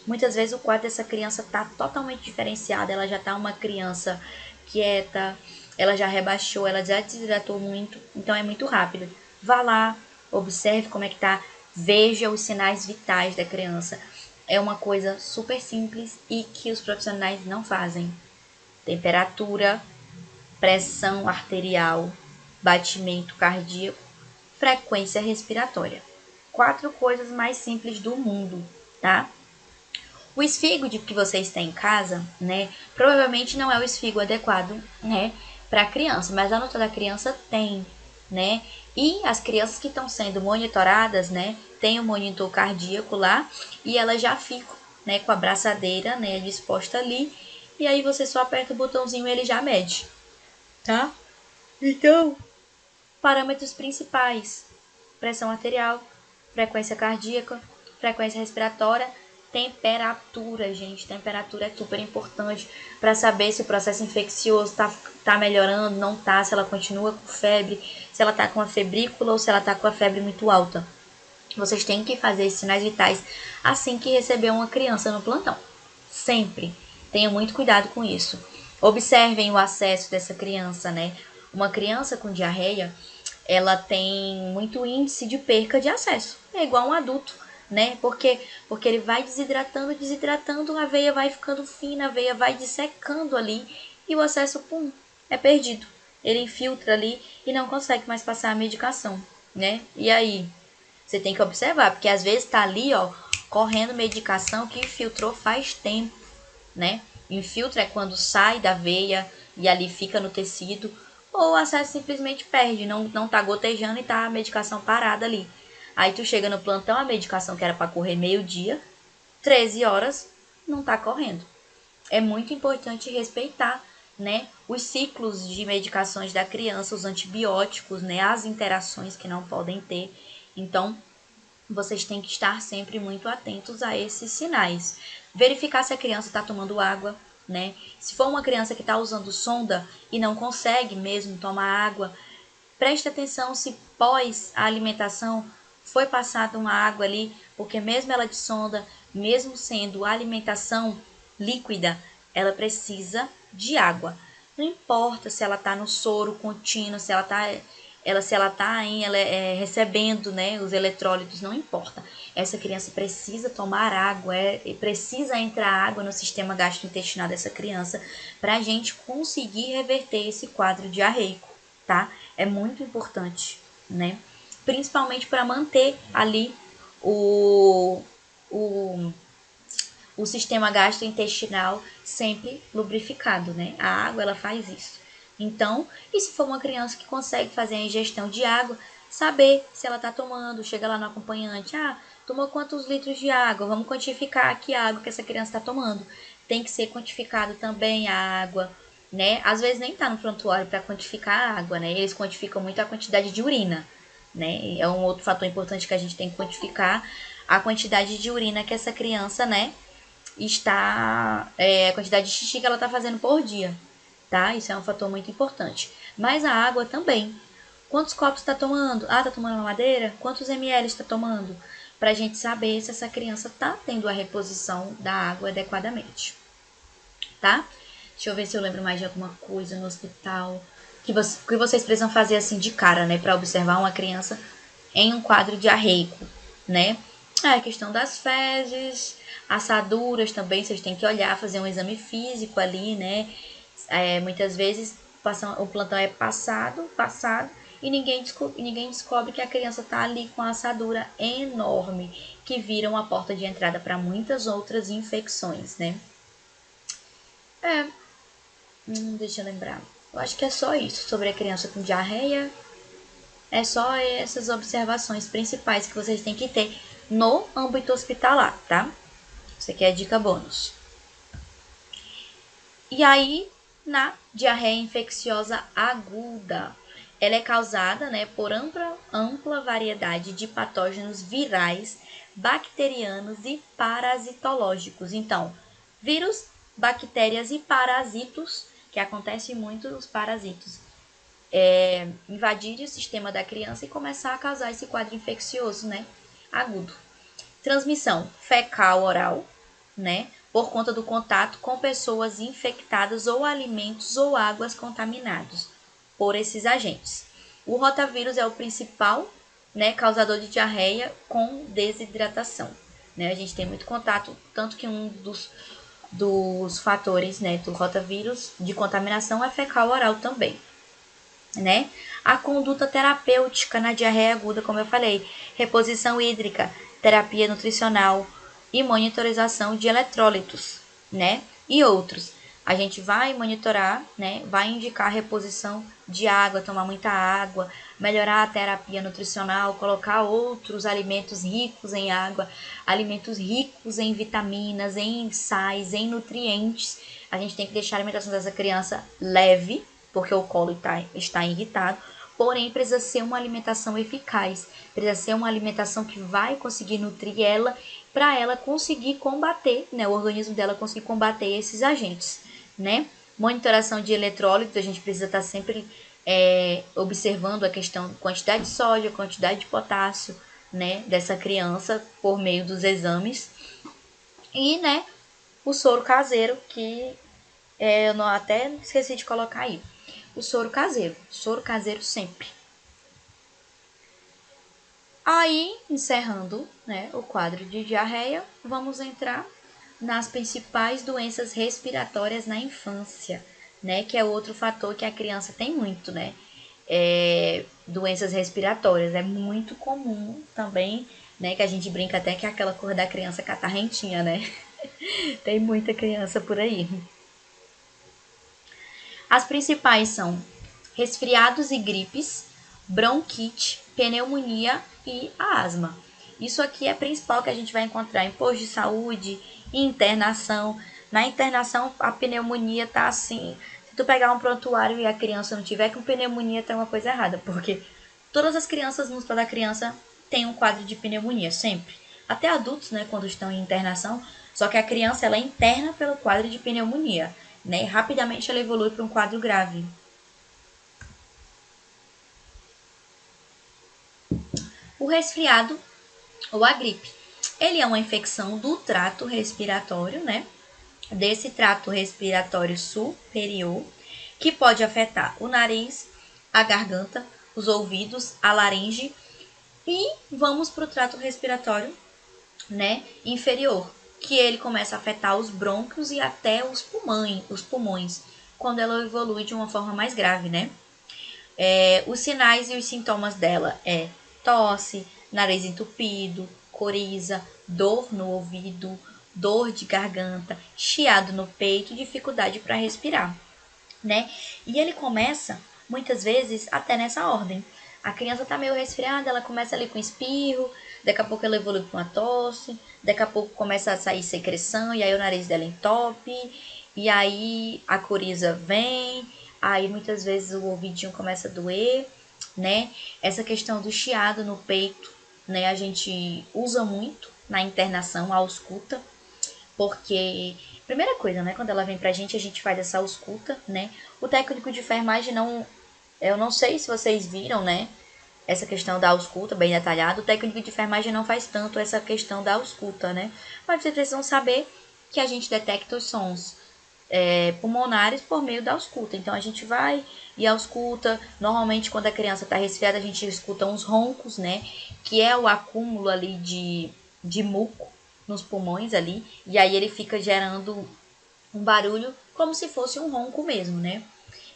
muitas vezes o quadro dessa criança está totalmente diferenciado. Ela já está uma criança quieta, ela já rebaixou, ela já desidratou muito, então é muito rápido. Vá lá, observe como é que tá, veja os sinais vitais da criança. É uma coisa super simples e que os profissionais não fazem. Temperatura, pressão arterial, batimento cardíaco, frequência respiratória. 4 coisas mais simples do mundo, tá? O esfigo que vocês têm em casa, né, provavelmente não é o esfigo adequado, né, para a criança, mas a nota da criança tem, né, e as crianças que estão sendo monitoradas, né, tem o monitor cardíaco lá e elas já ficam, né, com a braçadeira, né, disposta ali, e aí você só aperta o botãozinho e ele já mede, tá? Então, parâmetros principais: pressão arterial, frequência cardíaca, frequência respiratória, temperatura, gente. Temperatura é super importante para saber se o processo infeccioso tá melhorando, não tá, se ela continua com febre, se ela tá com a febrícula ou se ela tá com a febre muito alta. Vocês têm que fazer esses sinais vitais assim que receber uma criança no plantão. Sempre. Tenham muito cuidado com isso. Observem o acesso dessa criança, né? Uma criança com diarreia, ela tem muito índice de perca de acesso. É igual um adulto, né? Porque ele vai desidratando, a veia vai ficando fina, a veia vai dissecando ali e o acesso, pum, é perdido. Ele infiltra ali e não consegue mais passar a medicação, né? E aí, você tem que observar, porque às vezes tá ali, ó, correndo medicação que infiltrou faz tempo, né? Infiltra é quando sai da veia e ali fica no tecido, ou o acesso simplesmente perde, não tá gotejando e tá a medicação parada ali. Aí tu chega no plantão, a medicação que era para correr meio-dia, 13 horas, não tá correndo. É muito importante respeitar, né, os ciclos de medicações da criança, os antibióticos, né, as interações que não podem ter. Então, vocês têm que estar sempre muito atentos a esses sinais. Verificar se a criança está tomando água, né? Se for uma criança que está usando sonda e não consegue mesmo tomar água, preste atenção se pós a alimentação foi passada uma água ali, porque mesmo ela de sonda, mesmo sendo alimentação líquida, ela precisa de água. Não importa se ela está no soro contínuo, se ela está recebendo, né, os eletrólitos, não importa. Essa criança precisa tomar água, precisa entrar água no sistema gastrointestinal dessa criança para a gente conseguir reverter esse quadro diarreico, tá? É muito importante, né? Principalmente para manter ali o sistema gastrointestinal sempre lubrificado, né? A água, ela faz isso. Então, e se for uma criança que consegue fazer a ingestão de água, saber se ela está tomando, chega lá no acompanhante, tomou quantos litros de água, vamos quantificar aqui a água que essa criança está tomando. Tem que ser quantificado também a água, né? Às vezes nem está no prontuário para quantificar a água, né? Eles quantificam muito a quantidade de urina, né? É um outro fator importante que a gente tem que quantificar, a quantidade de urina que essa criança, né, a quantidade de xixi que ela está fazendo por dia, tá? Isso é um fator muito importante. Mas a água também. Quantos copos está tomando? Tá tomando mamadeira? Quantos ml está tomando? Para a gente saber se essa criança está tendo a reposição da água adequadamente, tá? Deixa eu ver se eu lembro mais de alguma coisa no hospital que vocês precisam fazer assim de cara, né, para observar uma criança em um quadro diarreico, né? É a questão das fezes, assaduras também, vocês têm que olhar, fazer um exame físico ali, né? Muitas vezes o plantão é passado, e ninguém descobre que a criança tá ali com a assadura enorme, que vira uma porta de entrada para muitas outras infecções, né? É, deixa eu lembrar. Eu acho que é só isso sobre a criança com diarreia. É só essas observações principais que vocês têm que ter no âmbito hospitalar, tá? Isso aqui é dica bônus. E aí, na diarreia infecciosa aguda, ela é causada, né, por ampla variedade de patógenos virais, bacterianos e parasitológicos. Então, vírus, bactérias e parasitos, que acontece muito os parasitos, invadirem o sistema da criança e começar a causar esse quadro infeccioso, né, agudo. Transmissão fecal oral, né, por conta do contato com pessoas infectadas ou alimentos ou águas contaminados por esses agentes. O rotavírus é o principal, né, causador de diarreia com desidratação. Né? A gente tem muito contato, tanto que um dos fatores, né, do rotavírus de contaminação é fecal oral também. Né? A conduta terapêutica na diarreia aguda, como eu falei, reposição hídrica, terapia nutricional e monitorização de eletrólitos, né? E outros. A gente vai monitorar, né? Vai indicar a reposição de água, tomar muita água, melhorar a terapia nutricional, colocar outros alimentos ricos em água, alimentos ricos em vitaminas, em sais, em nutrientes. A gente tem que deixar a alimentação dessa criança leve, porque o colo está irritado, porém precisa ser uma alimentação eficaz, precisa ser uma alimentação que vai conseguir nutrir ela, para ela conseguir combater, né, o organismo dela conseguir combater esses agentes, né? Monitoração de eletrólitos, a gente precisa estar sempre observando a questão de quantidade de sódio, quantidade de potássio, né, dessa criança por meio dos exames. E, né, o soro caseiro, que eu não, até esqueci de colocar aí. O soro caseiro sempre. Aí, encerrando, né, o quadro de diarreia, vamos entrar nas principais doenças respiratórias na infância, né, que é outro fator que a criança tem muito, né, doenças respiratórias, é muito comum também, né, que a gente brinca até que é aquela cor da criança catarrentinha, né, tem muita criança por aí. As principais são resfriados e gripes, bronquite, pneumonia e a asma. Isso aqui é principal que a gente vai encontrar em posto de saúde, em internação. Na internação, a pneumonia tá assim. Se tu pegar um prontuário e a criança não tiver com pneumonia, tem uma coisa errada, porque todas as crianças no hospital da criança têm um quadro de pneumonia, sempre. Até adultos, né, quando estão em internação, só que a criança ela é interna pelo quadro de pneumonia, né? Rapidamente ela evolui para um quadro grave. O resfriado ou a gripe, ele é uma infecção do trato respiratório, né? Desse trato respiratório superior, que pode afetar o nariz, a garganta, os ouvidos, a laringe e vamos para o trato respiratório, né, inferior, que ele começa a afetar os brônquios e até os pulmões, quando ela evolui de uma forma mais grave, né? Os sinais e os sintomas dela é tosse, nariz entupido, coriza, dor no ouvido, dor de garganta, chiado no peito, dificuldade para respirar, né? E ele começa, muitas vezes, até nessa ordem. A criança tá meio resfriada, ela começa ali com espirro, daqui a pouco ela evolui com uma tosse, daqui a pouco começa a sair secreção, e aí o nariz dela entope, e aí a coriza vem, aí muitas vezes o ouvidinho começa a doer, né? Essa questão do chiado no peito, né? A gente usa muito na internação, a ausculta, porque, primeira coisa, né, quando ela vem pra gente, a gente faz essa ausculta, né? O técnico de enfermagem não, eu não sei se vocês viram, né, essa questão da ausculta bem detalhada. O técnico de enfermagem não faz tanto essa questão da ausculta, né? Mas vocês precisam saber que a gente detecta os sons pulmonares por meio da ausculta. Então a gente vai e ausculta. Normalmente quando a criança está resfriada, a gente escuta uns roncos, né? Que é o acúmulo ali de muco nos pulmões ali, e aí ele fica gerando um barulho como se fosse um ronco mesmo, né?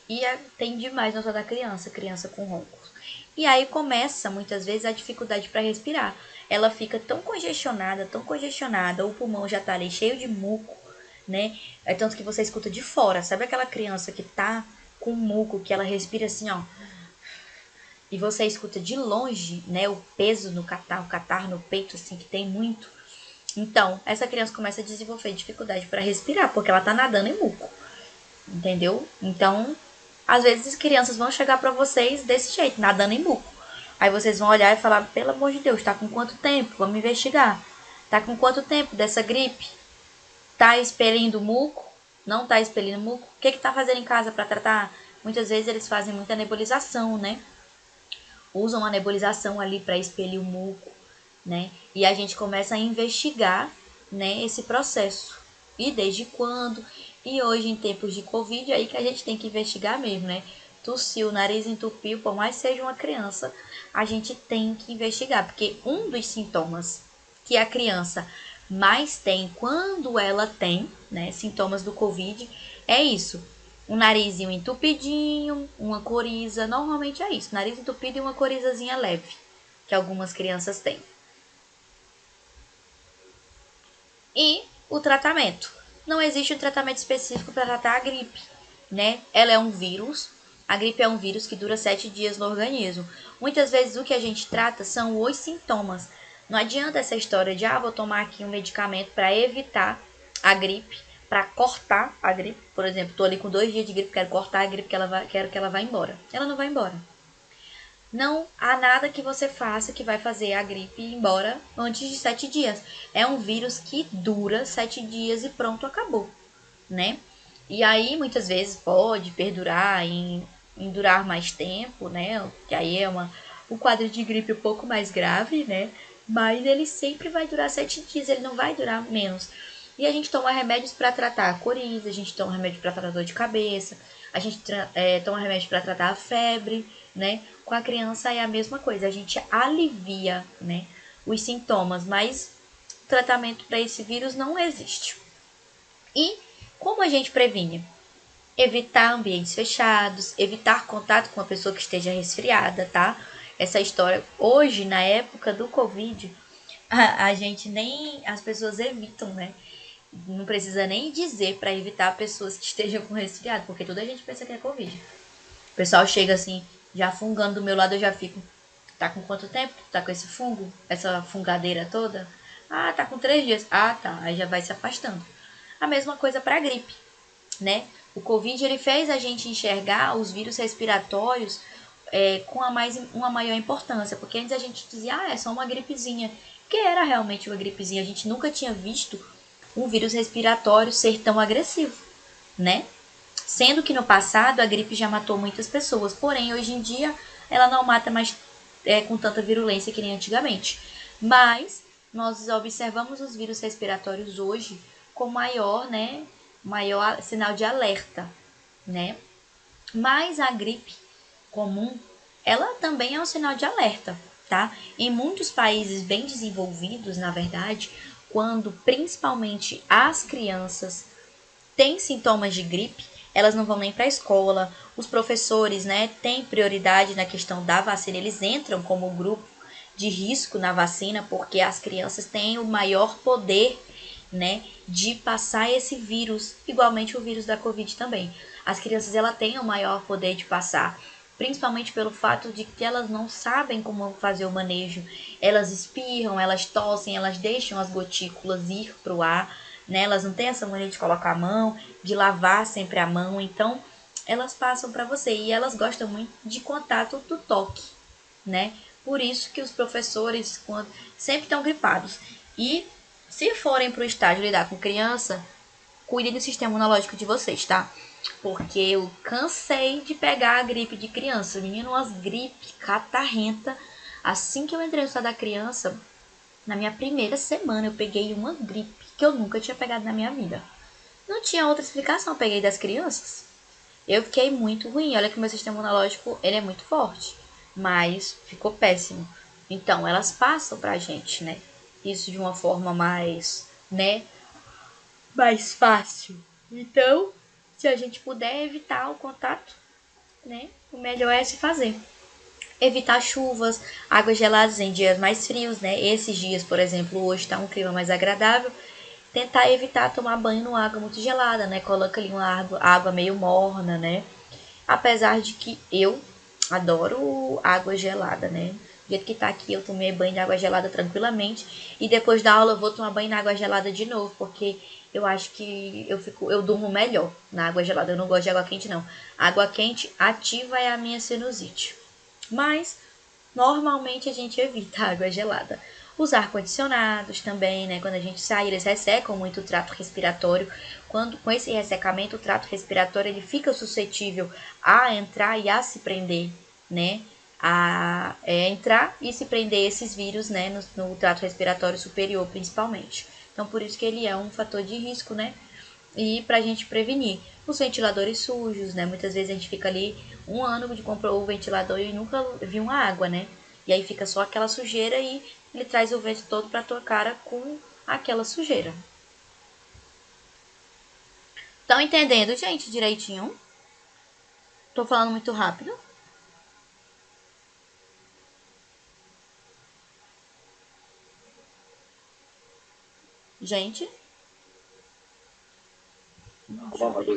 E tem demais na sua da criança, criança com roncos. E aí começa muitas vezes a dificuldade para respirar. Ela fica tão congestionada, o pulmão já tá ali cheio de muco, né? É tanto que você escuta de fora. Sabe aquela criança que tá com muco, que ela respira assim, ó, e você escuta de longe, né, o peso no catarro, o catarro no peito, assim, que tem muito. Então, essa criança começa a desenvolver dificuldade para respirar, porque ela tá nadando em muco, entendeu? Então, às vezes as crianças vão chegar para vocês desse jeito, nadando em muco. Aí vocês vão olhar e falar, pelo amor de Deus, tá com quanto tempo? Vamos investigar. Tá com quanto tempo dessa gripe? Tá expelindo muco? Não tá expelindo muco? O que que tá fazendo em casa para tratar? Muitas vezes eles fazem muita nebulização, né? Usam a nebulização ali para expelir o muco, né? E a gente começa a investigar, né, esse processo. E desde quando? E hoje, em tempos de Covid, é aí que a gente tem que investigar mesmo, né? Tossiu, o nariz entupiu, por mais seja uma criança, a gente tem que investigar, porque um dos sintomas que a criança mais tem quando ela tem, né, sintomas do Covid, é isso. Um narizinho entupidinho, uma coriza, normalmente é isso, nariz entupido e uma corizazinha leve, que algumas crianças têm. E o tratamento. Não existe um tratamento específico para tratar a gripe, né? Ela é um vírus. A gripe é um vírus que dura 7 dias no organismo. Muitas vezes o que a gente trata são os sintomas. Não adianta essa história de, vou tomar aqui um medicamento para evitar a gripe, para cortar a gripe. Por exemplo, estou ali com 2 dias de gripe, quero cortar a gripe, quero que ela vá embora. Ela não vai embora. Não há nada que você faça que vai fazer a gripe ir embora antes de 7 dias. É um vírus que dura 7 dias e pronto, acabou, né? E aí, muitas vezes, pode perdurar em durar mais tempo, né? Que aí é um quadro de gripe um pouco mais grave, né? Mas ele sempre vai durar 7 dias, ele não vai durar menos. E a gente toma remédios para tratar a coriza, a gente toma remédio para tratar a dor de cabeça, a gente toma remédio para tratar a febre, né? Com a criança é a mesma coisa, a gente alivia, né, os sintomas, mas tratamento para esse vírus não existe. E como a gente previne? Evitar ambientes fechados, evitar contato com uma pessoa que esteja resfriada, tá? Essa história, hoje, na época do Covid, a gente nem, as pessoas evitam, né? Não precisa nem dizer para evitar pessoas que estejam com resfriado, porque toda a gente pensa que é Covid. O pessoal chega assim, já fungando do meu lado, eu já fico, tá com quanto tempo? Tá com esse fungo? Essa fungadeira toda? Ah, tá com 3 dias. Ah, tá. Aí já vai se afastando. A mesma coisa para a gripe, né? O Covid, ele fez a gente enxergar os vírus respiratórios com uma maior importância, porque antes a gente dizia, é só uma gripezinha, que era realmente uma gripezinha, a gente nunca tinha visto um vírus respiratório ser tão agressivo, né? Sendo que no passado a gripe já matou muitas pessoas, porém hoje em dia ela não mata mais com tanta virulência que nem antigamente. Mas nós observamos os vírus respiratórios hoje com maior sinal de alerta, né? Mas a gripe comum, ela também é um sinal de alerta, tá? Em muitos países bem desenvolvidos, na verdade, quando principalmente as crianças têm sintomas de gripe, elas não vão nem para a escola. Os professores, né, têm prioridade na questão da vacina, eles entram como grupo de risco na vacina, porque as crianças têm o maior poder, né, de passar esse vírus, igualmente o vírus da Covid também. As crianças ela têm o maior poder de passar, principalmente pelo fato de que elas não sabem como fazer o manejo. Elas espirram, elas tossem, elas deixam as gotículas ir para o ar, né? Elas não têm essa mania de colocar a mão, de lavar sempre a mão, então elas passam para você e elas gostam muito de contato do toque, né? Por isso que os professores sempre estão gripados. E se forem para o estágio lidar com criança, cuidem do sistema imunológico de vocês, tá? Porque eu cansei de pegar a gripe de criança. Menino, umas gripe catarrenta. Assim que eu entrei no estado da criança, na minha primeira semana, eu peguei uma gripe que eu nunca tinha pegado na minha vida. Não tinha outra explicação, eu peguei das crianças. Eu fiquei muito ruim. Olha que meu sistema imunológico, ele é muito forte. Mas ficou péssimo. Então, elas passam pra gente, né? isso de uma forma mais, né, mais fácil. Então, se a gente puder evitar o contato, né, o melhor é se fazer. Evitar chuvas, águas geladas em dias mais frios, né? Esses dias, por exemplo, hoje está um clima mais agradável. Tentar evitar tomar banho numa água muito gelada, né? Coloca ali uma água meio morna, né? Apesar de que eu adoro água gelada, né? Do jeito que tá aqui, eu tomei banho de água gelada tranquilamente. E depois da aula eu vou tomar banho na água gelada de novo, porque eu acho que eu durmo melhor na água gelada. Eu não gosto de água quente, não. Água quente ativa é a minha sinusite. Mas normalmente a gente evita a água gelada. Os ar-condicionados também, né? Quando a gente sai, eles ressecam muito o trato respiratório. Quando com esse ressecamento, o trato respiratório ele fica suscetível a entrar e a se prender, né? A entrar e se prender esses vírus, né? No trato respiratório superior, principalmente. Então, por isso que ele é um fator de risco, né? E para a gente prevenir os ventiladores sujos, né? Muitas vezes a gente fica ali um ano de comprou o ventilador e nunca viu uma água, né? E aí fica só aquela sujeira e ele traz o vento todo para tua cara com aquela sujeira. Estão entendendo, gente, direitinho? Tô falando muito rápido. Gente,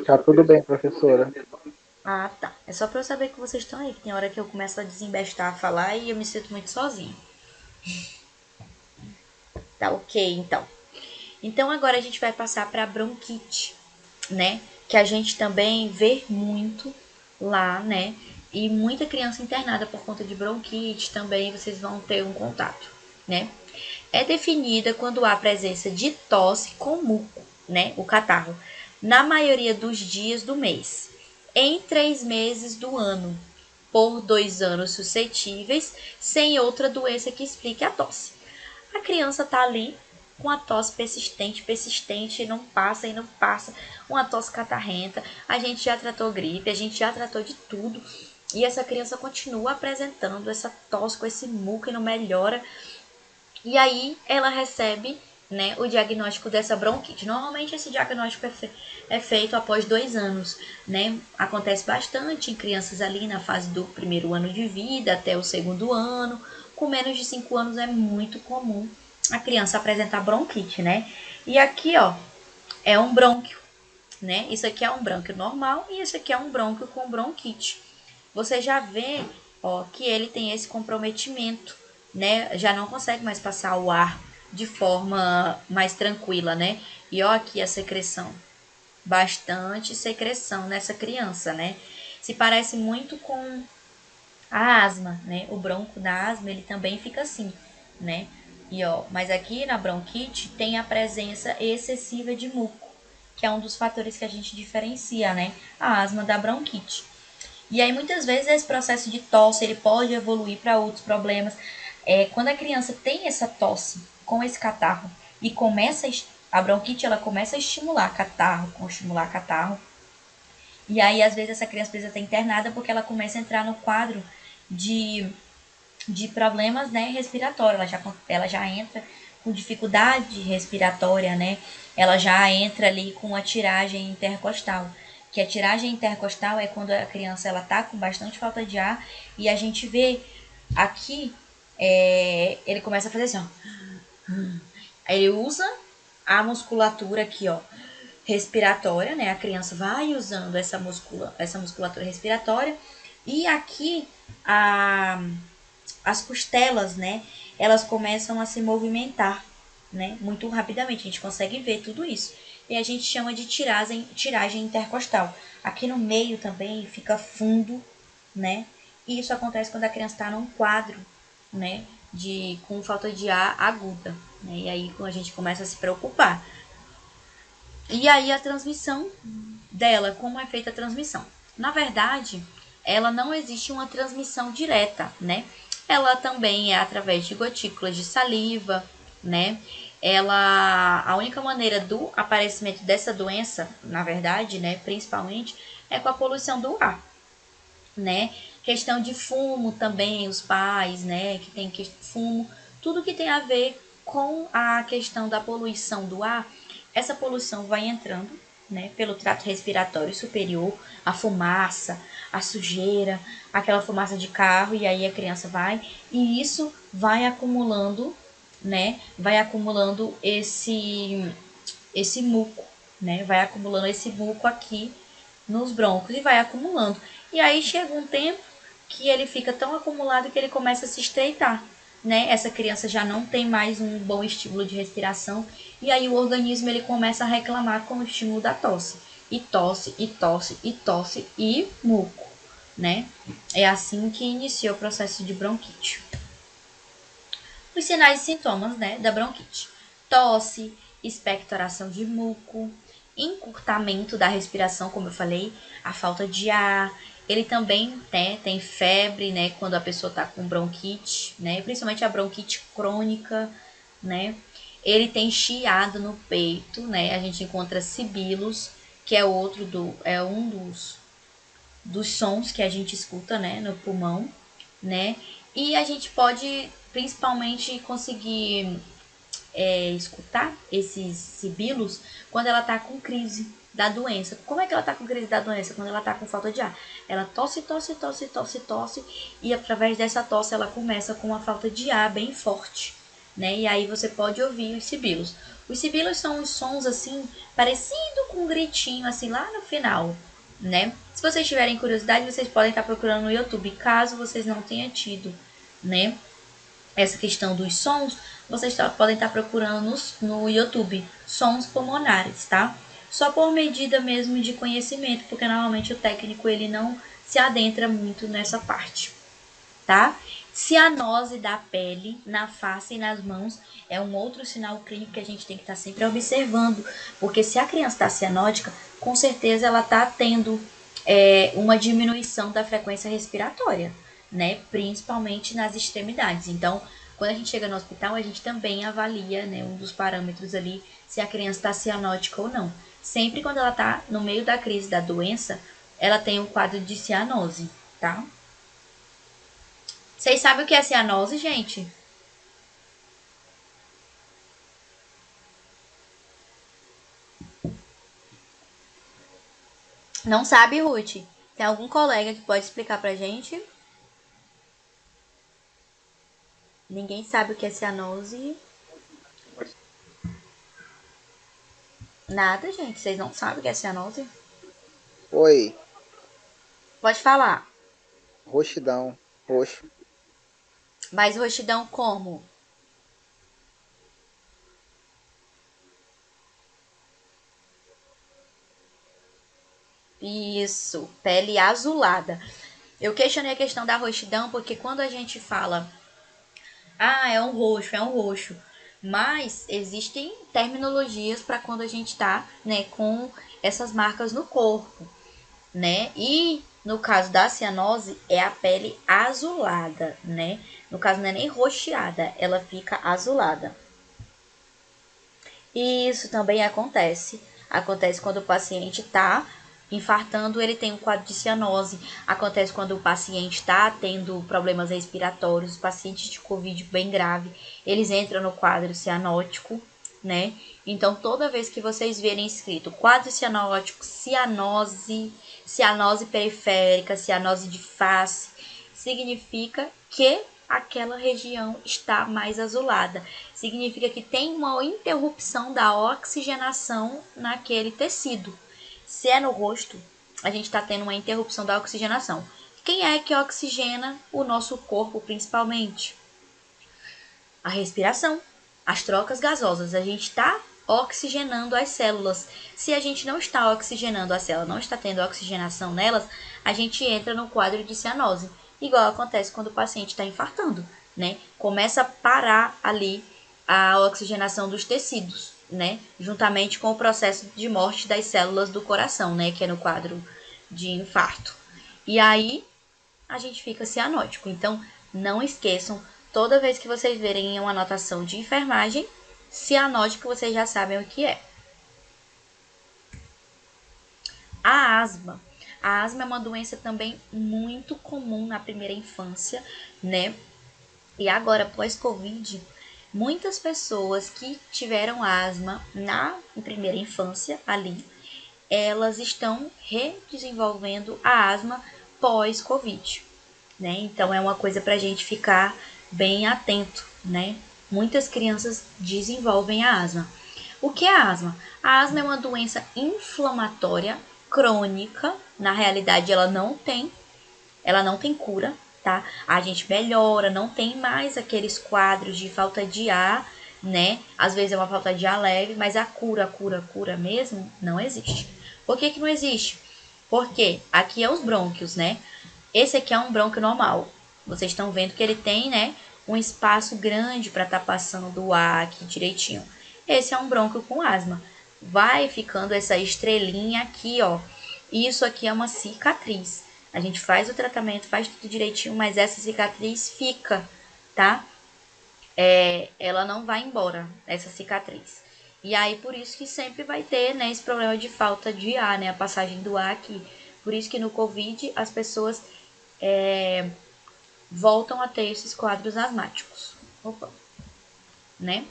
Tá tudo bem, professora. ah, tá. É só pra eu saber que vocês estão aí, que tem hora que eu começo a desembestar a falar e eu me sinto muito sozinha. Tá ok, então. Então agora a gente vai passar para bronquite, né? Que a gente também vê muito lá, né? E muita criança internada por conta de bronquite também vocês vão ter um contato, né? É definida quando há presença de tosse com muco, né? O catarro, na maioria dos dias do mês, em 3 meses do ano, por 2 anos suscetíveis, sem outra doença que explique a tosse. A criança tá ali com a tosse persistente, persistente, e não passa e não passa, uma tosse catarrenta. A gente já tratou gripe, a gente já tratou de tudo. E essa criança continua apresentando essa tosse com esse muco e não melhora. E aí ela recebe, né, o diagnóstico dessa bronquite. Normalmente esse diagnóstico é feito após 2 anos, né? Acontece bastante em crianças ali na fase do primeiro ano de vida até o segundo ano. Com menos de 5 anos é muito comum a criança apresentar bronquite, né? E aqui, ó, é um brônquio, né? Isso aqui é um brônquio normal e esse aqui é um brônquio com bronquite. Você já vê, ó, que ele tem esse comprometimento, né? Já não consegue mais passar o ar de forma mais tranquila, né? E ó aqui a secreção. Bastante secreção nessa criança, né? Se parece muito com a asma, né? O bronco da asma, ele também fica assim, né? E ó, mas aqui na bronquite tem a presença excessiva de muco, que é um dos fatores que a gente diferencia, né? A asma da bronquite. E aí muitas vezes esse processo de tosse ele pode evoluir para outros problemas. Quando a criança tem essa tosse com esse catarro e começa a bronquite, ela começa a estimular catarro. E aí às vezes essa criança precisa ser internada porque ela começa a entrar no quadro de, de problemas, né, respiratórios. Ela já entra com dificuldade respiratória, né? Ela já entra ali com a tiragem intercostal. Que a tiragem intercostal é quando a criança ela tá com bastante falta de ar e a gente vê aqui ele começa a fazer assim, ó. Aí ele usa a musculatura aqui, ó, respiratória, né? A criança vai usando essa musculatura respiratória e aqui as costelas, né? Elas começam a se movimentar, né? Muito rapidamente. A gente consegue ver tudo isso. E a gente chama de tiragem intercostal. Aqui no meio também fica fundo, né? E isso acontece quando a criança está num quadro, né? Com falta de ar aguda. Né? E aí a gente começa a se preocupar. E aí a transmissão dela, como é feita a transmissão? Na verdade, ela não existe uma transmissão direta, né? Ela também é através de gotículas de saliva, né? A única maneira do aparecimento dessa doença, na verdade, né, principalmente, é com a poluição do ar, né? Questão de fumo também, os pais, né, que tem fumo, tudo que tem a ver com a questão da poluição do ar, essa poluição vai entrando, né, pelo trato respiratório superior, a fumaça, a sujeira, aquela fumaça de carro, e aí a criança vai, e isso vai acumulando, né, vai acumulando esse muco, né, vai acumulando esse muco aqui nos brônquios e vai acumulando. E aí chega um tempo que ele fica tão acumulado que ele começa a se estreitar, né? Essa criança já não tem mais um bom estímulo de respiração e aí o organismo ele começa a reclamar com o estímulo da tosse. E tosse, e tosse, e tosse e muco, né? É assim que inicia o processo de bronquite. Os sinais e sintomas, né, da bronquite: tosse, expectoração de muco, encurtamento da respiração, como eu falei, a falta de ar. Ele também, né, tem febre, né, quando a pessoa está com bronquite, né, principalmente a bronquite crônica, né. Ele tem chiado no peito, né, a gente encontra sibilos, que é um dos sons que a gente escuta, né, no pulmão, né. E a gente pode principalmente conseguir escutar esses sibilos quando ela tá com crise da doença. Como é que ela tá com crise da doença? Quando ela tá com falta de ar. Ela tosse, tosse, tosse, tosse, tosse, e através dessa tosse ela começa com uma falta de ar bem forte, né? E aí você pode ouvir os sibilos. Os sibilos são uns sons assim, parecido com um gritinho assim lá no final, né? Se vocês tiverem curiosidade, vocês podem estar procurando no YouTube, caso vocês não tenham tido, né, essa questão dos sons, vocês podem estar procurando no YouTube, sons pulmonares, tá? Só por medida mesmo de conhecimento, porque normalmente o técnico ele não se adentra muito nessa parte, tá? Cianose da pele, na face e nas mãos é um outro sinal clínico que a gente tem que estar sempre observando, porque se a criança está cianótica, com certeza ela está tendo uma diminuição da frequência respiratória, né? Principalmente nas extremidades. Então, quando a gente chega no hospital, a gente também avalia, né, um dos parâmetros ali, se a criança está cianótica ou não. Sempre quando ela está no meio da crise da doença, ela tem um quadro de cianose, tá? Vocês sabem o que é cianose, gente? Não sabe, Ruth? Tem algum colega que pode explicar pra gente? Ninguém sabe o que é cianose. Nada, gente. Vocês não sabem o que é cianose? Oi, Pode falar. roxidão, roxo. Mas roxidão como? Isso, pele azulada. Eu questionei a questão da roxidão porque quando a gente fala, é um roxo, é um roxo. Mas existem terminologias para quando a gente tá, né, com essas marcas no corpo, né? E no caso da cianose é a pele azulada, né? No caso não é nem roxeada, ela fica azulada. E isso também acontece. Acontece quando o paciente está infartando, ele tem um quadro de cianose. Acontece quando o paciente está tendo problemas respiratórios, os pacientes de Covid bem grave, eles entram no quadro cianótico, né? Então, toda vez que vocês verem escrito quadro cianótico, cianose, cianose periférica, cianose de face, significa que aquela região está mais azulada. Significa que tem uma interrupção da oxigenação naquele tecido. Se é no rosto, a gente está tendo uma interrupção da oxigenação. Quem é que oxigena o nosso corpo principalmente? A respiração, as trocas gasosas. A gente está oxigenando as células. Se a gente não está oxigenando a célula, não está tendo oxigenação nelas, a gente entra no quadro de cianose. Igual acontece quando o paciente está infartando, né? Começa a parar ali a oxigenação dos tecidos, né? Juntamente com o processo de morte das células do coração, né? Que é no quadro de infarto. E aí a gente fica cianótico. Então, não esqueçam, toda vez que vocês verem uma anotação de enfermagem, cianótico, vocês já sabem o que é. A asma. A asma é uma doença também muito comum na primeira infância, né? E agora, pós-Covid, Muitas pessoas que tiveram asma na primeira infância ali, elas estão redesenvolvendo a asma pós-Covid, né? Então é uma coisa para a gente ficar bem atento, né? Muitas crianças desenvolvem a asma. O que é a asma? A asma é uma doença inflamatória crônica. Na realidade, ela não tem cura, tá? A gente melhora, não tem mais aqueles quadros de falta de ar, né? Às vezes é uma falta de ar leve, mas a cura mesmo não existe. Por que não existe? Porque aqui é os brônquios, né? Esse aqui é um brônquio normal. Vocês estão vendo que ele tem, né, um espaço grande para estar passando o ar aqui direitinho. Esse é um brônquio com asma. Vai ficando essa estrelinha aqui, ó. Isso aqui é uma cicatriz. A gente faz o tratamento, faz tudo direitinho, mas essa cicatriz fica, tá? Ela não vai embora, essa cicatriz. E aí, por isso que sempre vai ter, né, esse problema de falta de ar, né, a passagem do ar aqui. Por isso que no Covid as pessoas voltam a ter esses quadros asmáticos. Opa, né?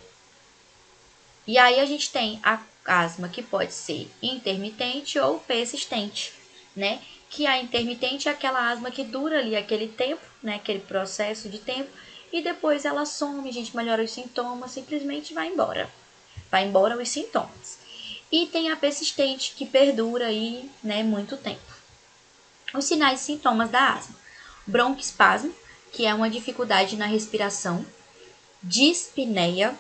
E aí a gente tem a asma que pode ser intermitente ou persistente, né? Que a intermitente é aquela asma que dura ali aquele tempo, né? Aquele processo de tempo, e depois ela some, a gente melhora os sintomas, simplesmente vai embora. Vai embora os sintomas. E tem a persistente, que perdura aí, né, muito tempo. Os sinais e sintomas da asma: broncoespasmo, que é uma dificuldade na respiração; dispneia.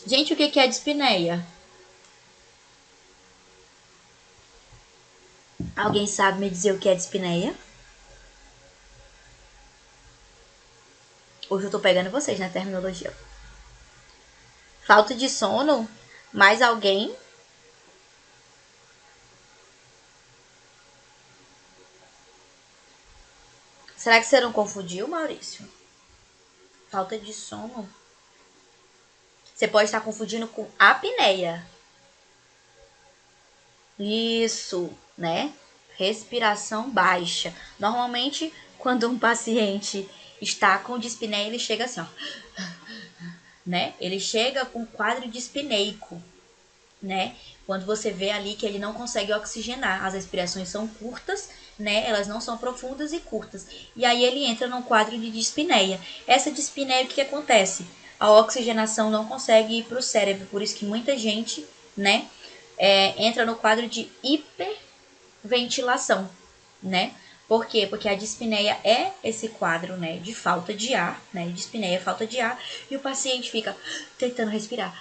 Gente, o que é dispneia? Alguém sabe me dizer o que é dispneia? Hoje eu tô pegando vocês na terminologia. Falta de sono? Mais alguém? Será que você não confundiu, Maurício? Falta de sono? Você pode estar confundindo com apneia. Isso, né? Respiração baixa. Normalmente, quando um paciente está com dispneia, ele chega assim, ó, né? Ele chega com quadro dispneico, né? Quando você vê ali que ele não consegue oxigenar, as respirações são curtas, né? Elas não são profundas e curtas. E aí ele entra num quadro de dispneia. Essa dispneia, o que acontece? A oxigenação não consegue ir para o cérebro, por isso que muita gente, né, entra no quadro de hiperventilação, né? Por quê? Porque a dispneia é esse quadro, né, de falta de ar, né? Dispneia é falta de ar, e o paciente fica tentando respirar.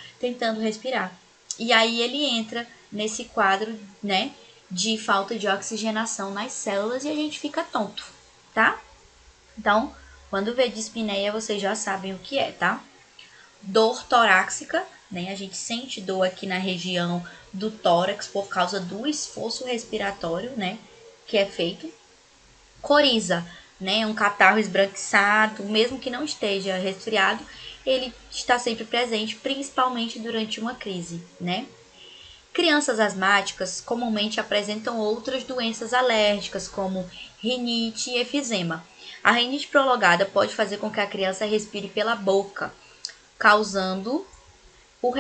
E aí ele entra nesse quadro, né, de falta de oxigenação nas células e a gente fica tonto, tá? Então, quando vê dispneia, vocês já sabem o que é, tá? Dor torácica, né? A gente sente dor aqui na região do tórax por causa do esforço respiratório, né, que é feito. Coriza, né? Um catarro esbranquiçado, mesmo que não esteja resfriado, ele está sempre presente, principalmente durante uma crise, né? Crianças asmáticas comumente apresentam outras doenças alérgicas, como rinite e efizema. A rinite prolongada pode fazer com que a criança respire pela boca, causando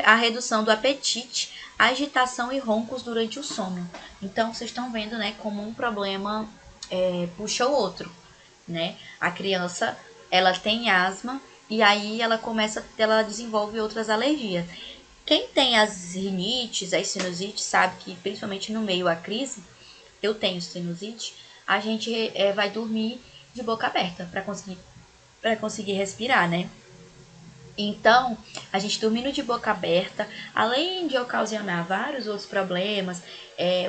a redução do apetite, agitação e roncos durante o sono. Então, vocês estão vendo, né, como um problema puxa o outro, né? A criança, ela tem asma e aí ela desenvolve outras alergias. Quem tem as rinites, as sinusites, sabe que principalmente no meio à crise, eu tenho sinusite, a gente vai dormir de boca aberta para conseguir respirar, né? Então, a gente dormindo de boca aberta, além de ocasionar vários outros problemas,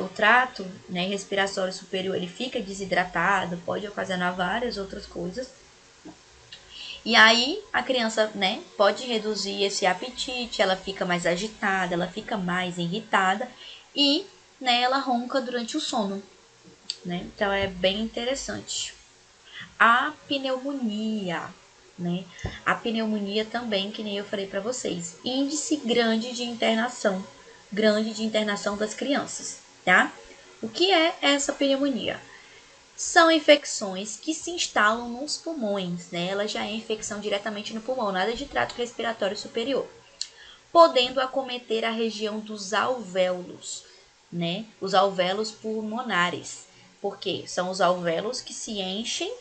o trato, né, respiratório superior ele fica desidratado, pode ocasionar várias outras coisas. E aí a criança, né, pode reduzir esse apetite, ela fica mais agitada, ela fica mais irritada e, né, ela ronca durante o sono, né? Então é bem interessante. A pneumonia, né? A pneumonia também, que nem eu falei para vocês, índice grande de internação das crianças, tá? O que é essa pneumonia? São infecções que se instalam nos pulmões, né? Ela já é infecção diretamente no pulmão, nada de trato respiratório superior, podendo acometer a região dos alvéolos, né? Os alvéolos pulmonares, porque são os alvéolos que se enchem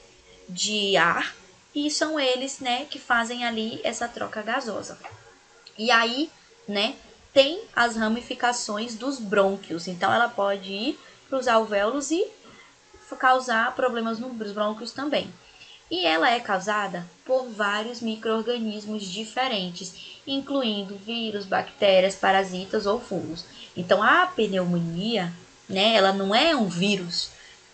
de ar e são eles, né, que fazem ali essa troca gasosa. E aí, né, tem as ramificações dos brônquios, então ela pode ir para os alvéolos e causar problemas nos brônquios também. E ela é causada por vários micro-organismos diferentes, incluindo vírus, bactérias, parasitas ou fungos. Então a pneumonia, né, ela não é um vírus.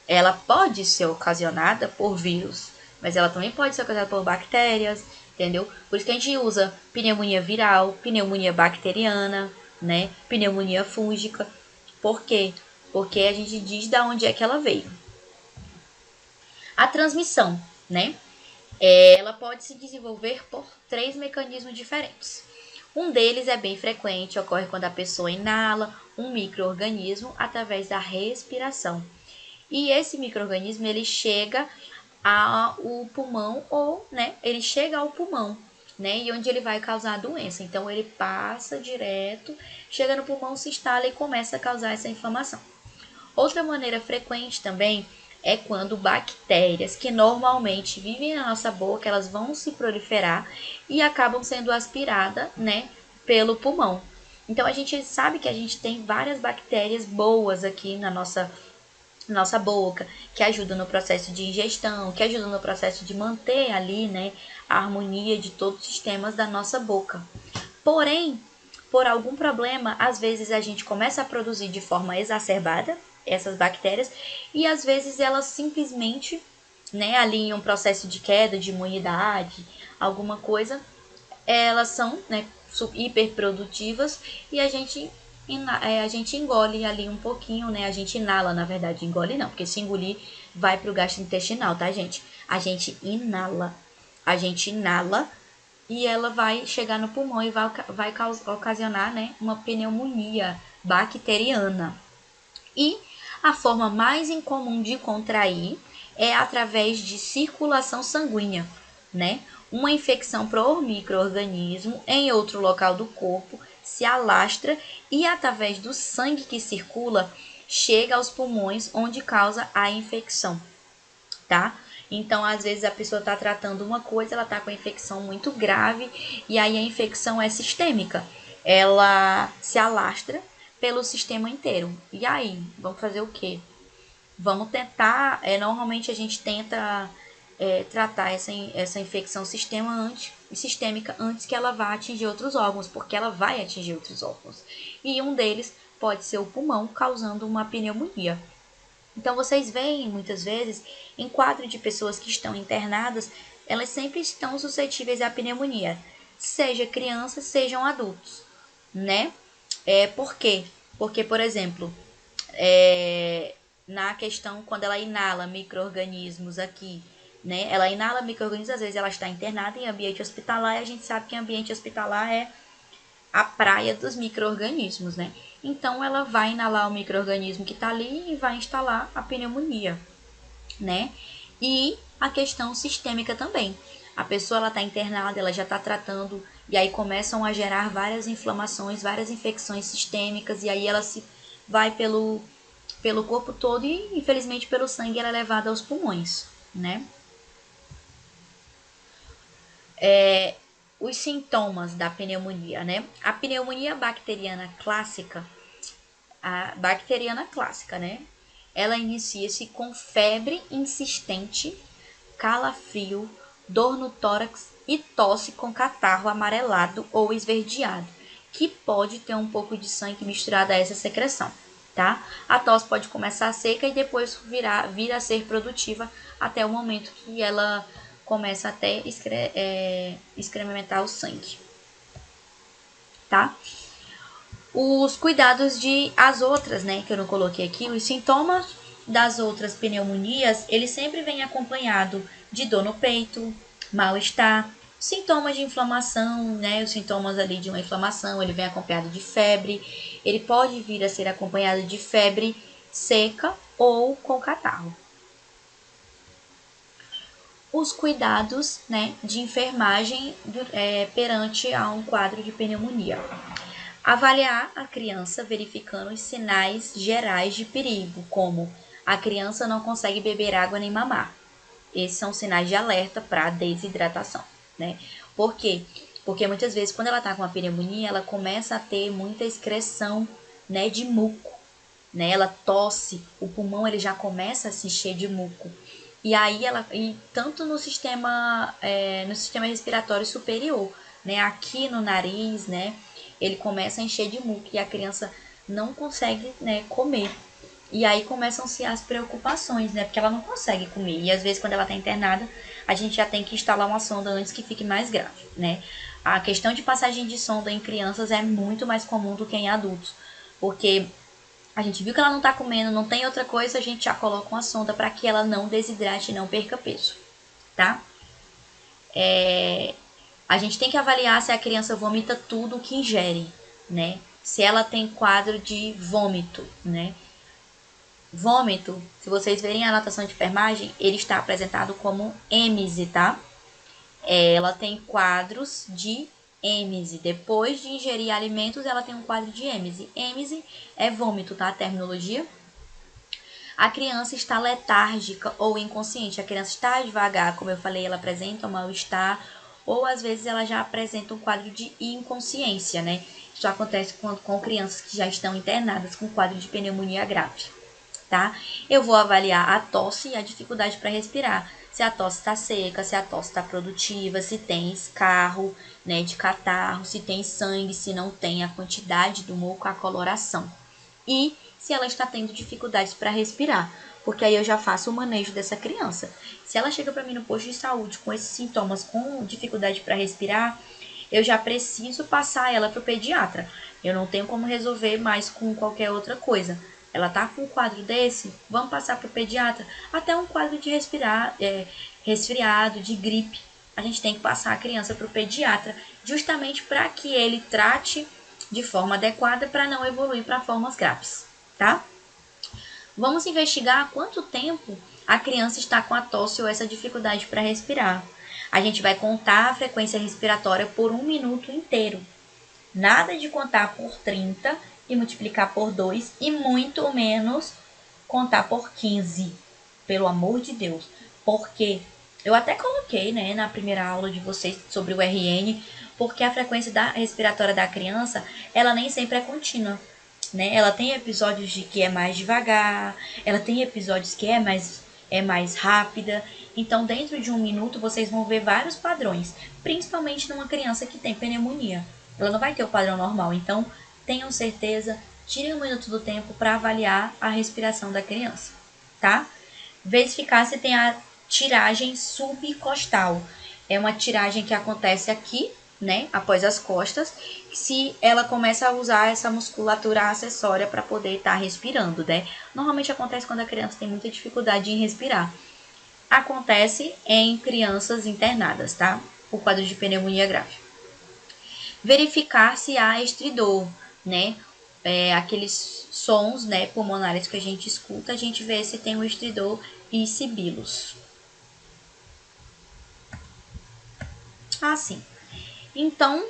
Ela pode ser ocasionada por vírus, mas ela também pode ser ocasionada por bactérias, entendeu? Por isso que a gente usa pneumonia viral, pneumonia bacteriana, né, pneumonia fúngica. Por quê? Porque a gente diz de onde é que ela veio. A transmissão, né? Ela pode se desenvolver por 3 mecanismos diferentes. Um deles é bem frequente, ocorre quando a pessoa inala um micro-organismo através da respiração. E esse micro-organismo ele chega ao pulmão ou, né, ele chega ao pulmão, né, e onde ele vai causar a doença. Então ele passa direto, chega no pulmão, se instala e começa a causar essa inflamação. Outra maneira frequente também é quando bactérias que normalmente vivem na nossa boca, elas vão se proliferar e acabam sendo aspiradas, né, pelo pulmão. Então a gente sabe que a gente tem várias bactérias boas aqui na nossa boca, que ajudam no processo de ingestão, que ajudam no processo de manter ali, né, a harmonia de todos os sistemas da nossa boca. Porém, por algum problema, às vezes a gente começa a produzir de forma exacerbada essas bactérias e às vezes elas simplesmente, né, ali em um processo de queda de imunidade, alguma coisa, elas são, né, hiperprodutivas e a gente engole ali um pouquinho, né? A gente inala, na verdade, engole não, porque se engolir vai pro gastrointestinal, tá, gente? A gente inala e ela vai chegar no pulmão e vai ocasionar, né, uma pneumonia bacteriana. E a forma mais incomum de contrair é através de circulação sanguínea, né? Uma infecção por micro-organismo em outro local do corpo se alastra e através do sangue que circula chega aos pulmões onde causa a infecção, tá? Então, às vezes a pessoa está tratando uma coisa, ela está com a infecção muito grave e aí a infecção é sistêmica. Ela se alastra pelo sistema inteiro. E aí, vamos fazer o quê? Vamos tentar, normalmente a gente tenta tratar essa infecção sistêmica antes que ela vá atingir outros órgãos, porque ela vai atingir outros órgãos. E um deles pode ser o pulmão, causando uma pneumonia. Então, vocês veem, muitas vezes, em quadro de pessoas que estão internadas, elas sempre estão suscetíveis à pneumonia, seja crianças, sejam adultos, né? Por quê? Porque, por exemplo, na questão quando ela inala micro-organismos aqui, né? Ela inala micro-organismos, às vezes ela está internada em ambiente hospitalar e a gente sabe que ambiente hospitalar é a praia dos micro-organismos, né? Então ela vai inalar o micro-organismo que está ali e vai instalar a pneumonia, né? E a questão sistêmica também. A pessoa ela está internada, ela já está tratando e aí começam a gerar várias inflamações, várias infecções sistêmicas e aí ela se vai pelo corpo todo e infelizmente pelo sangue ela é levada aos pulmões, né? Os sintomas da pneumonia, né? A pneumonia bacteriana clássica, né? Ela inicia-se com febre insistente, calafrio, dor no tórax e tosse com catarro amarelado ou esverdeado, que pode ter um pouco de sangue misturado a essa secreção, tá? A tosse pode começar seca e depois vir a ser produtiva até o momento que ela começa até excrementar o sangue, tá? Os cuidados as outras, né, que eu não coloquei aqui, os sintomas das outras pneumonias, ele sempre vem acompanhado de dor no peito, mal-estar, sintomas de inflamação, né, os sintomas ali de uma inflamação, ele vem acompanhado de febre, ele pode vir a ser acompanhado de febre seca ou com catarro. os cuidados, né, de enfermagem perante a um quadro de pneumonia. Avaliar a criança verificando os sinais gerais de perigo, como a criança não consegue beber água nem mamar. Esses são sinais de alerta para desidratação, né? Por quê? Porque muitas vezes quando ela está com a pneumonia, ela começa a ter muita excreção, né, de muco, né? Ela tosse, o pulmão ele já começa a se encher de muco. E aí tanto no sistema respiratório superior, né, aqui no nariz, né, ele começa a encher de muco e a criança não consegue, né, comer. E aí começam-se as preocupações, né, porque ela não consegue comer. E às vezes quando ela está internada, a gente já tem que instalar uma sonda antes que fique mais grave, né. A questão de passagem de sonda em crianças é muito mais comum do que em adultos, porque a gente viu que ela não está comendo, não tem outra coisa, a gente já coloca uma sonda para que ela não desidrate e não perca peso, tá? A gente tem que avaliar se a criança vomita tudo o que ingere, né? Se ela tem quadro de vômito, né? Vômito, se vocês verem a anotação de enfermagem, ele está apresentado como êmese, tá? Ela tem quadros de êmese. Depois de ingerir alimentos, ela tem um quadro de êmese. Êmese é vômito, tá? A terminologia. A criança está letárgica ou inconsciente. A criança está devagar, como eu falei, ela apresenta um mal-estar, ou às vezes ela já apresenta um quadro de inconsciência, né? Isso acontece com crianças que já estão internadas com quadro de pneumonia grave, tá? Eu vou avaliar a tosse e a dificuldade para respirar. Se a tosse está seca, se a tosse está produtiva, se tem escarro, né, de catarro, se tem sangue, se não tem, a quantidade do muco, a coloração. E se ela está tendo dificuldades para respirar, porque aí eu já faço o manejo dessa criança. Se ela chega para mim no posto de saúde com esses sintomas, com dificuldade para respirar, eu já preciso passar ela para o pediatra. Eu não tenho como resolver mais com qualquer outra coisa. Ela tá com um quadro desse, vamos passar para o pediatra. Até um quadro de resfriado, de gripe. A gente tem que passar a criança para o pediatra, justamente para que ele trate de forma adequada para não evoluir para formas graves, tá? Vamos investigar há quanto tempo a criança está com a tosse ou essa dificuldade para respirar. A gente vai contar a frequência respiratória por 1 minuto inteiro. Nada de contar por 30 e multiplicar por 2 e muito menos contar por 15. Pelo amor de Deus. Porque eu até coloquei, né, na primeira aula de vocês sobre o RN, porque a frequência respiratória da criança, ela nem sempre é contínua, né? Ela tem episódios de que é mais devagar, ela tem episódios que é mais rápida. Então, dentro de 1 minuto, vocês vão ver vários padrões, principalmente numa criança que tem pneumonia. Ela não vai ter o padrão normal. Então, tenham certeza, tirem 1 minuto do tempo para avaliar a respiração da criança, tá? Verificar se tem a tiragem subcostal. É uma tiragem que acontece aqui, né, após as costas, se ela começa a usar essa musculatura acessória para poder estar respirando, né? Normalmente acontece quando a criança tem muita dificuldade em respirar. Acontece em crianças internadas, tá? Por quadro de pneumonia grave. Verificar se há estridor, né? Aqueles sons, né, pulmonares que a gente escuta, a gente vê se tem um estridor e sibilos. Assim. Então,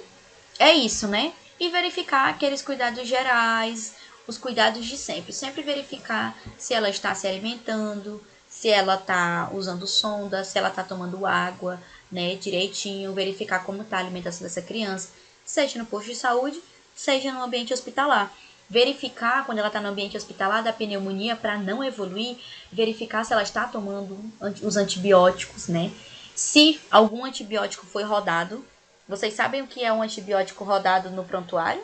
é isso, né? E verificar aqueles cuidados gerais, os cuidados de sempre. Sempre verificar se ela está se alimentando, se ela está usando sonda, se ela está tomando água, né, direitinho. Verificar como está a alimentação dessa criança, seja no posto de saúde, seja no ambiente hospitalar. Verificar quando ela está no ambiente hospitalar da pneumonia para não evoluir, verificar se ela está tomando os antibióticos, né? Se algum antibiótico foi rodado. Vocês sabem o que é um antibiótico rodado no prontuário?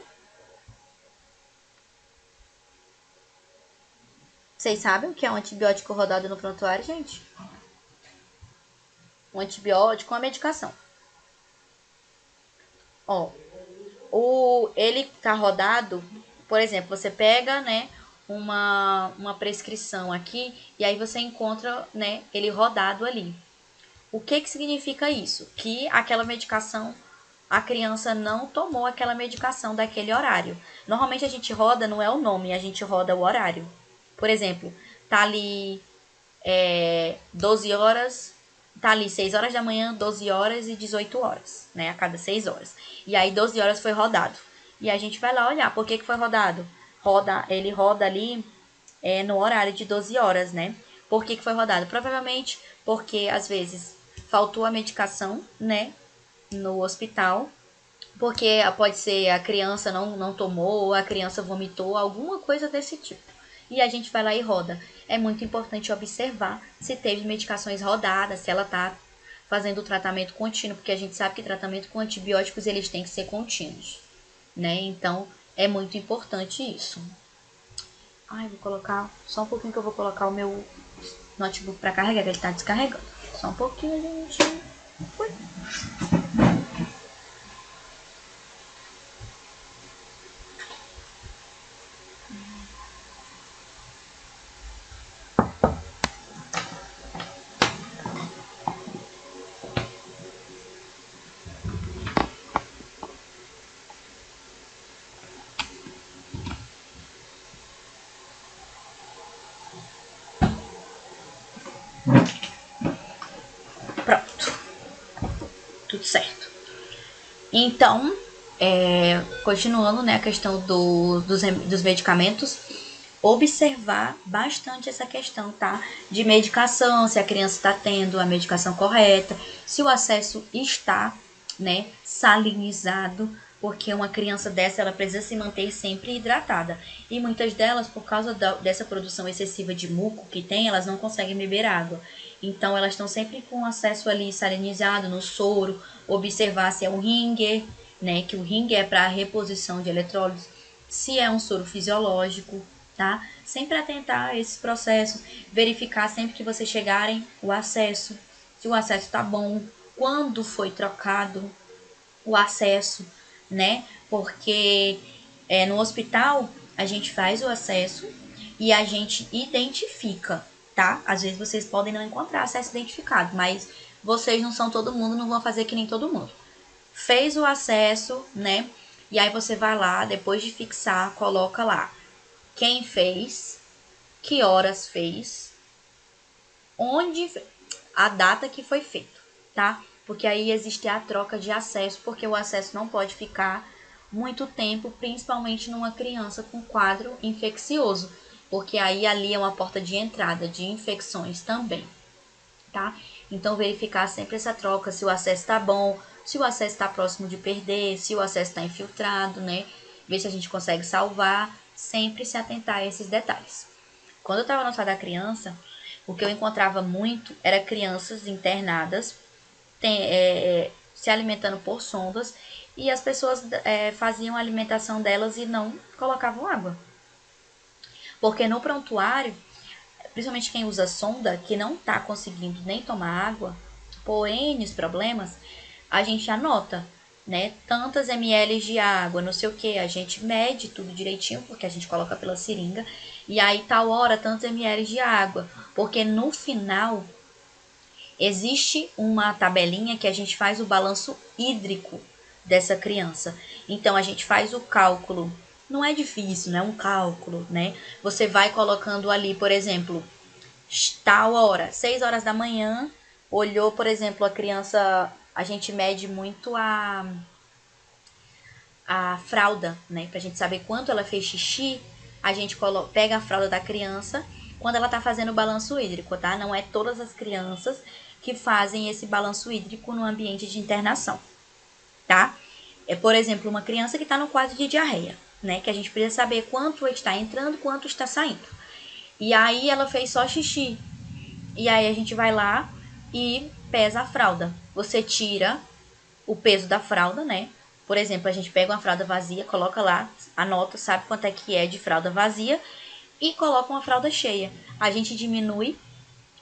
Vocês sabem o que é um antibiótico rodado no prontuário, gente? Um antibiótico, uma medicação. Ó, ele tá rodado, por exemplo, você pega, né, uma prescrição aqui e aí você encontra, né, ele rodado ali. O que significa isso? Que aquela medicação, a criança não tomou aquela medicação daquele horário. Normalmente a gente roda, não é o nome, a gente roda o horário. Por exemplo, tá ali 12 horas, tá ali 6 horas da manhã, 12 horas e 18 horas, né? A cada 6 horas. E aí 12 horas foi rodado. E a gente vai lá olhar por que foi rodado. Ele roda ali no horário de 12 horas, né? Por que foi rodado? Provavelmente porque às vezes faltou a medicação, né? No hospital. Porque pode ser a criança não tomou, ou a criança vomitou, alguma coisa desse tipo. E a gente vai lá e roda. É muito importante observar se teve medicações rodadas, se ela está fazendo o tratamento contínuo, porque a gente sabe que tratamento com antibióticos eles têm que ser contínuos, né? Então é muito importante isso. Ai, vou colocar só um pouquinho que eu vou colocar o meu notebook para carregar, que ele está descarregando. Só um pouquinho, gente. Ui. Pronto. Tudo certo. Então, continuando, né, a questão dos medicamentos, observar bastante essa questão, tá? De medicação, se a criança está tendo a medicação correta, se o acesso está, né, salinizado, porque uma criança dessa, ela precisa se manter sempre hidratada. E muitas delas, por causa dessa produção excessiva de muco que tem, elas não conseguem beber água. Então, elas estão sempre com acesso ali salinizado no soro, observar se é um ringer, né, que o ringer é para a reposição de eletrólitos, se é um soro fisiológico, tá? Sempre atentar a esses processos, verificar sempre que vocês chegarem o acesso, se o acesso está bom, quando foi trocado o acesso, né? Porque no hospital a gente faz o acesso e a gente identifica, tá? Às vezes vocês podem não encontrar acesso identificado, mas vocês não são todo mundo, não vão fazer que nem todo mundo. Fez o acesso, né? E aí você vai lá, depois de fixar, coloca lá quem fez, que horas fez, onde, a data que foi feito, tá? Porque aí existe a troca de acesso, porque o acesso não pode ficar muito tempo, principalmente numa criança com quadro infeccioso, porque aí ali é uma porta de entrada de infecções também, tá? Então verificar sempre essa troca, se o acesso está bom, se o acesso está próximo de perder, se o acesso está infiltrado, né? Ver se a gente consegue salvar, sempre se atentar a esses detalhes. Quando eu estava no hospital da criança, o que eu encontrava muito era crianças internadas se alimentando por sondas e as pessoas faziam a alimentação delas e não colocavam água. Porque no prontuário, principalmente quem usa sonda, que não está conseguindo nem tomar água, por N problemas, a gente anota, né? Tantas ml de água, não sei o que, a gente mede tudo direitinho, porque a gente coloca pela seringa, e aí tal hora tantos ml de água, porque no final existe uma tabelinha que a gente faz o balanço hídrico dessa criança. Então a gente faz o cálculo. Não é difícil, não é um cálculo, né? Você vai colocando ali, por exemplo, tal hora, 6 horas da manhã, olhou, por exemplo, a criança, a gente mede muito a fralda, né? Pra gente saber quanto ela fez xixi, a gente pega a fralda da criança quando ela tá fazendo o balanço hídrico, tá? Não é todas as crianças que fazem esse balanço hídrico no ambiente de internação, tá? Por exemplo, uma criança que está no quadro de diarreia, né? Que a gente precisa saber quanto está entrando, quanto está saindo. E aí ela fez só xixi. E aí a gente vai lá e pesa a fralda. Você tira o peso da fralda, né? Por exemplo, a gente pega uma fralda vazia, coloca lá, anota, sabe quanto é que é de fralda vazia e coloca uma fralda cheia. A gente diminui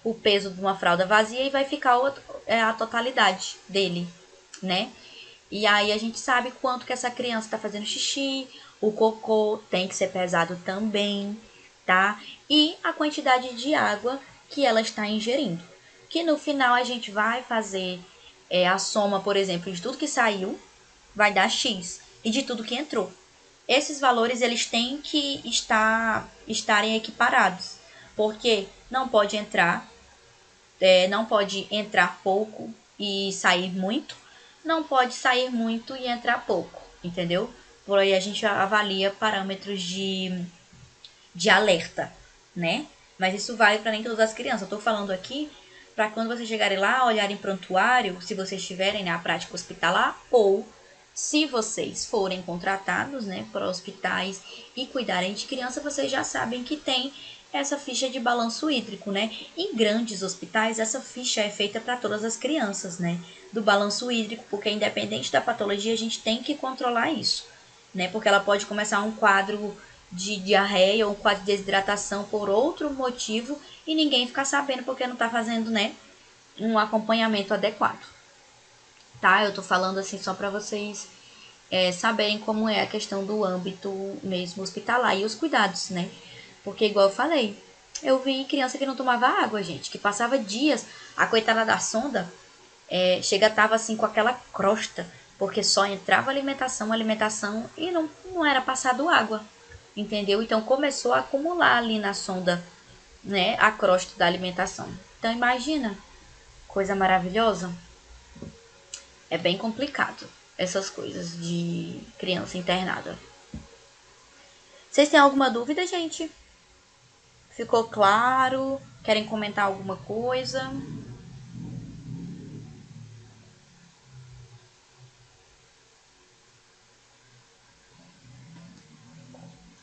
o peso de uma fralda vazia e vai ficar a totalidade dele, né? E aí a gente sabe quanto que essa criança está fazendo xixi, o cocô tem que ser pesado também, tá? E a quantidade de água que ela está ingerindo. Que no final a gente vai fazer a soma, por exemplo, de tudo que saiu, vai dar X, e de tudo que entrou. Esses valores eles têm que estarem equiparados, porque não pode entrar não pode entrar pouco e sair muito, não pode sair muito e entrar pouco, entendeu? Por aí a gente avalia parâmetros de alerta, né? Mas isso vale para nem todas as crianças. Eu tô falando aqui para quando vocês chegarem lá, olharem prontuário, se vocês estiverem na prática hospitalar, ou se vocês forem contratados, né, para hospitais e cuidarem de criança, vocês já sabem que tem essa ficha de balanço hídrico, né? Em grandes hospitais, essa ficha é feita para todas as crianças, né? Do balanço hídrico, porque independente da patologia, a gente tem que controlar isso, né? Porque ela pode começar um quadro de diarreia ou um quadro de desidratação por outro motivo e ninguém ficar sabendo porque não tá fazendo, né, um acompanhamento adequado. Tá? Eu tô falando assim só para vocês saberem como é a questão do âmbito mesmo hospitalar e os cuidados, né? Porque, igual eu falei, eu vi criança que não tomava água, gente, que passava dias, a coitada da sonda chega tava assim com aquela crosta, porque só entrava alimentação e não era passado água, entendeu? Então começou a acumular ali na sonda, né, a crosta da alimentação. Então imagina, coisa maravilhosa. É bem complicado essas coisas de criança internada. Vocês têm alguma dúvida, gente? Ficou claro? Querem comentar alguma coisa?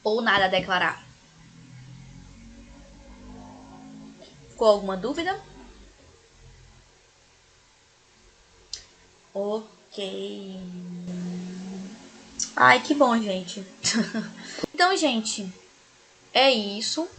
Ou nada a declarar? Ficou alguma dúvida? Ok. Ai, que bom, gente. Então, gente, é isso.